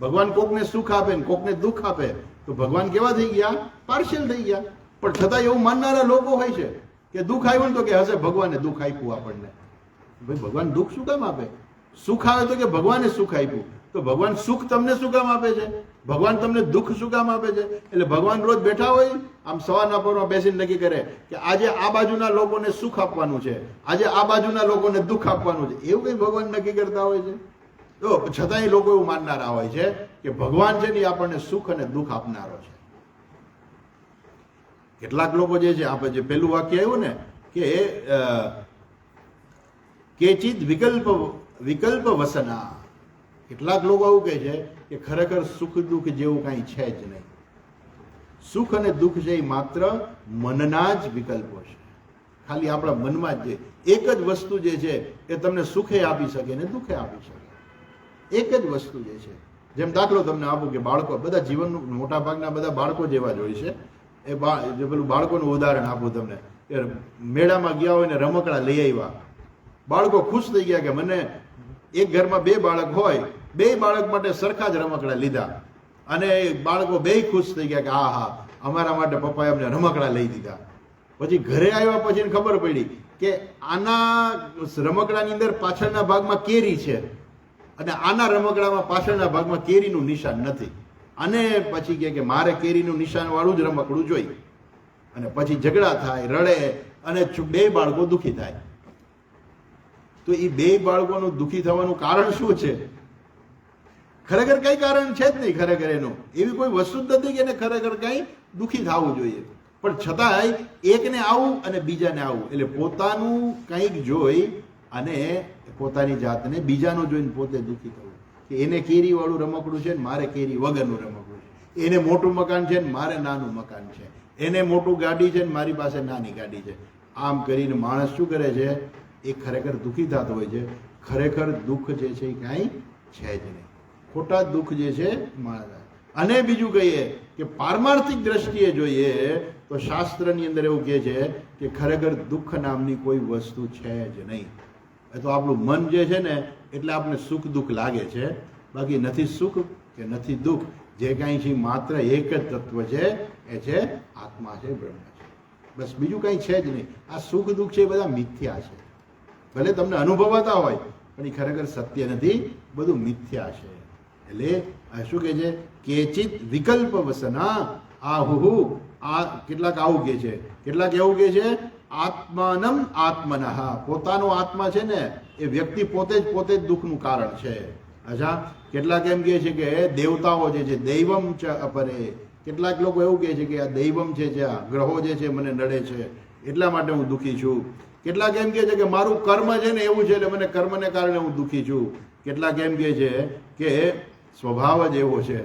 ભગવાન કોકને સુખ આપે ને કોકને દુઃખ આપે તો ભગવાન કેવા થઈ ગયા? પાર્શિયલ થઈ ગયા. પણ છતાં એવું માનનારા લોકો હોય છે કે દુઃખ આવ્યું ને તો કે હશે ભગવાને દુઃખ આપ્યું આપણને. ભાઈ ભગવાન દુઃખ શું કામ આપે? સુખ આવે તો કે ભગવાને સુખ આપ્યું. તો ભગવાન સુખ તમને શું કામ આપે છે? ભગવાન તમને દુઃખ શું કામ આપે છે? એટલે ભગવાન રોજ બેઠા હોય આમ સવારના પરમાં બેસીને નક્કી કરે કે આજે આ બાજુના લોકોને સુખ આપવાનું છે, આજે આ બાજુના લોકોને દુઃખ આપવાનું છે. એવું કઈ ભગવાન નક્કી કરતા હોય છે? તો છતાંય લોકો એવું માનનારા હોય છે કે ભગવાન છે ને આપણને સુખ અને દુઃખ આપનારો છે. કેટલાક લોકો જે છે આપણે જે પેલું વાક્ય આવ્યું ને કે કેચિત વિકલ્પ વસના, કેટલાક લોકો એવું કહે છે કે ખરેખર સુખ દુઃખ જેવું કાંઈ છે જ નહીં. સુખ અને દુઃખ છે એ માત્ર મનના જ વિકલ્પો છે. ખાલી આપણા મનમાં જ એક જ વસ્તુ જે છે એ તમને સુખે આપી શકે ને દુઃખે આપી શકે. એક જ વસ્તુ જે છે. જેમ દાખલો તમને આપું કે બાળકો બધા જીવનનું મોટા ભાગના બધા બાળકો જેવા જ હોય છે. એ પેલું બાળકોનું ઉદાહરણ આપું તમને કે મેળામાં ગયા હોય ને રમકડા લઈ આવ્યા, બાળકો ખુશ થઈ ગયા કે મને એક ઘરમાં બે બાળક હોય, બે બાળક માટે સરખા જ રમકડા લીધા અને બાળકો બે ખુશ થઈ ગયા કે હા હા અમારા માટે પપ્પાએ અમને રમકડા લઈ દીધા. પછી ઘરે આવ્યા પછી ખબર પડી કે આના રમકડાની અંદર પાછળના ભાગમાં કેરી છે અને આના રમકડામાં પાછળના ભાગમાં કેરીનું નિશાન નથી. અને પછી કે મારે કેરીનું નિશાન વાળું જ રમકડું જોઈએ અને પછી ઝઘડા થાય, રડે અને બે બાળકો દુઃખી થાય. તો એ બે બાળકોનું દુઃખી થવાનું કારણ શું છે? ખરેખર કઈ કારણ છે જ નહીં. ખરેખર એનું એવી કોઈ વસ્તુ જ નથી કે એને ખરેખર કઈ દુઃખી થવું જોઈએ. પણ છતાંય એકને આવું અને બીજાને આવું, એટલે પોતાનું કંઈક જોઈ અને પોતાની જાતને બીજાનું જોઈને પોતે દુઃખી થવું કે એને કેરી વાળું રમકડું છે ને મારે કેરી વગરનું રમકડું છે, એને મોટું મકાન છે ને મારે નાનું મકાન છે, એને મોટું ગાડી છે ને મારી પાસે નાની ગાડી છે. આમ કરીને માણસ શું કરે છે? એ ખરેખર દુઃખી થતો હોય છે. ખરેખર દુઃખ જે છે એ કાંઈ છે જ નહીં. ખોટા દુઃખ જે છે માણસ. અને બીજું કહીએ કે પારમાર્થિક દ્રષ્ટિએ જોઈએ તો શાસ્ત્રની અંદર એવું કહે છે કે ખરેખર દુઃખ નામની કોઈ વસ્તુ છે જ નહીં. એ તો આપણું મન જે છે ને એટલે આપણે સુખ દુઃખ લાગે છે, બાકી નથી સુખ કે નથી દુઃખ. જે કાંઈ છે માત્ર એક જ તત્વ છે, એ છે આત્મા છે, બ્રહ્મ છે. બસ બીજું કાંઈ છે જ નહીં. આ સુખ દુઃખ છે એ બધા મિથ્યા છે. ભલે તમને અનુભવાતા હોય પણ એ ખરેખર સત્ય નથી, બધું મિથ્યા છે. એટલે શું કહે છે? કેચિત વિકલ્પ વસના આહુ. આ કેટલાક આવું કહે છે, કેટલાક એવું કહે છે આત્માનમ આત્મનઃ. પોતાનો આત્મા છે ને એ વ્યક્તિ પોતે જ દુઃખનું કારણ છે. અચ્છા, કેટલાક એમ કહે છે કે દેવતાઓ જે છે દૈવમ ચ અપરે. કેટલાક લોકો એવું કહે છે કે આ દૈવમ છે, આ ગ્રહો જે છે મને નડે છે એટલા માટે હું દુઃખી છું. કેટલાક એમ કહે છે કે મારું કર્મ છે ને એવું છે એટલે મને કર્મને કારણે હું દુઃખી છું. કેટલાક એમ કહે છે કે સ્વભાવ જ એવો છે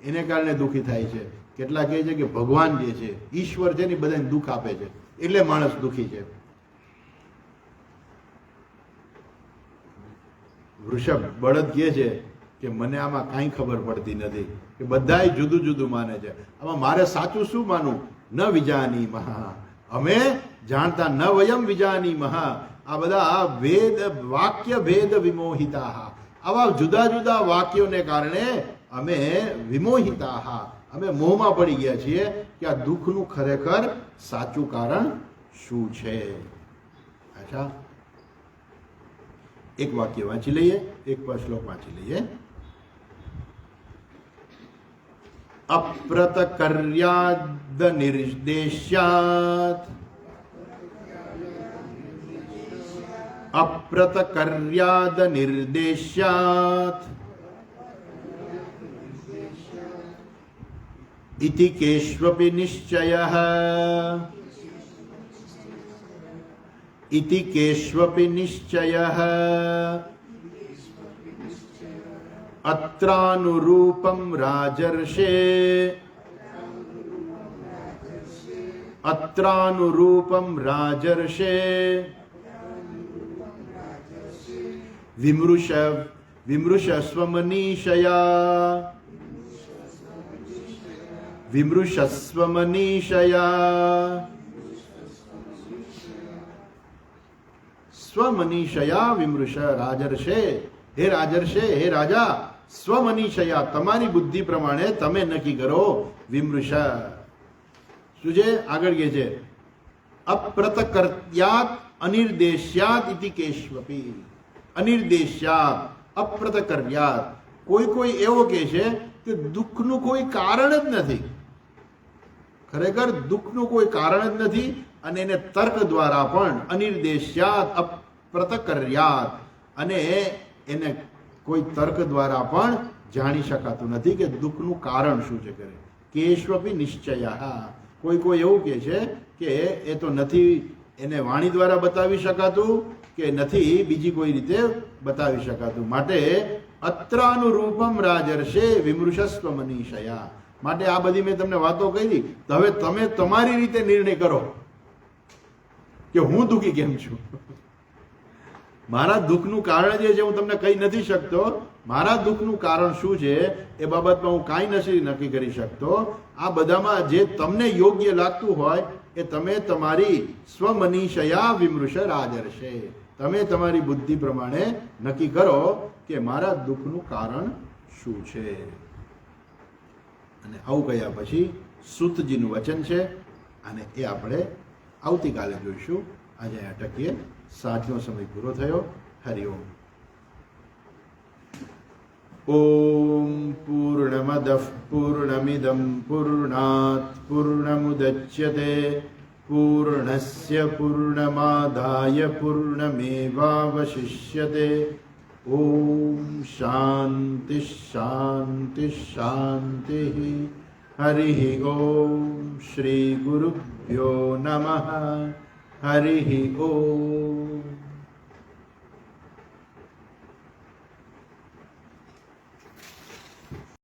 એને કારણે દુઃખી થાય છે. કેટલાક કહે છે કે ભગવાન જે છે ઈશ્વર છે ને બધાને દુઃખ આપે છે એટલે માણસ દુઃખી છે. વૃષભ બળદ કહે છે કે મને આમાં કાંઈ ખબર પડતી નથી, કે બધાય જુદું જુદું માને છે, આમાં મારે સાચું શું માનવું? ન વિજાની મહા. અમે જાણતા ન વયમ વિજાની મહા. આ બધા વેદ વાક્ય ભેદ વિમોહિતા. આવા જુદા જુદા વાક્યોને કારણે અમે વિમોહિતા, અમે મોહમાં પડી ગયા છીએ કે આ દુઃખનું ખરેખર સાચું કારણ શું છે. અચ્છા, એક વાક્ય વાંચી લઈએ, એક શ્લોક વાંચી લઈએ. અપ્રતકર્યાદ નિર્દેશ્યાત અપ્રતકર્યાદ નિર્દેશ્યાત ઇતિ કેષ્વપી નિશ્ચયઃ ઇતિ કેષ્વપી નિશ્ચયઃ અત્રાનુરૂપમ રાજર્ષે અત્રાનુરૂપમ રાજર્ષે વિમૃશસ્વમનીષયા વિમૃશસ્વમનીષયા સ્વમનીષયા વિમૃશ રાજર્ષે. હે રાજર્ષે, હે રાજા, સ્વમનીષયા તમારી બુદ્ધિ પ્રમાણે તમે નક્કી કરો. વિમૃશ શું છે? આગળ કે છે અપ્રતકર્ત્યાત અનિર્દેશ્યાત ઇતિ કેશવપી. અનિર્દેશ્યાત અપ્રતકર્યાત, કોઈ એવો કે છે કે દુઃખનું કોઈ કારણ જ નથી. ખરેખર દુઃખનું કોઈ કારણ જ નથી અને એને તર્ક દ્વારા પણ અનિર્દેશ્યાત અપ્રતકર્યાત, અને એને કોઈ તર્ક દ્વારા પણ જાણી શકાતું નથી કે દુઃખનું કારણ શું છે. કરે કેશવપી નિશ્ચયા, કોઈ એવું કે છે કે એ તો નથી, એને વાણી દ્વારા બતાવી શકાતું કે નથી બીજી કોઈ રીતે બતાવી શકાતું. માટે અત્રાનુરૂપમ રાજર્ષે વિમૃશસ્વ મનીષયા. માટે આ બધી મેં તમને વાતો કહી, તો હવે તમે તમારી રીતે નિર્ણય કરો કે હું દુઃખી કેમ છું. મારા દુઃખનું કારણ જે છે હું તમને કહી નથી શકતો. મારા દુઃખનું કારણ શું છે એ બાબતમાં હું કાંઈ નથી નક્કી કરી શકતો. આ બધામાં જે તમને યોગ્ય લાગતું હોય એ તમે તમારી સ્વમનીષયા વિમૃશ રાજર્ષે, તમે તમારી બુદ્ધિ પ્રમાણે નક્કી કરો કે મારા દુઃખનું કારણ શું છે. અને આવું કહ્યા પછી સૂતજીનું વચન છે અને એ આપણે આવતીકાલે જોઈશું. આજે અટકીએ. સાંજનો સમય પૂરો થયો. હરિઓમ. ઓમ પૂર્ણમદઃ પૂર્ણમિદં પૂર્ણાત પૂર્ણમુદચ્યતે પૂર્ણસ્ય પૂર્ણમાદાય પૂર્ણમેવાવશિષ્યતે. ઓમ શાંતિ શાંતિ શાંતિ. હરિ ઓમ શ્રી ગુરુભ્યો નમઃ. હરિ ઓમ.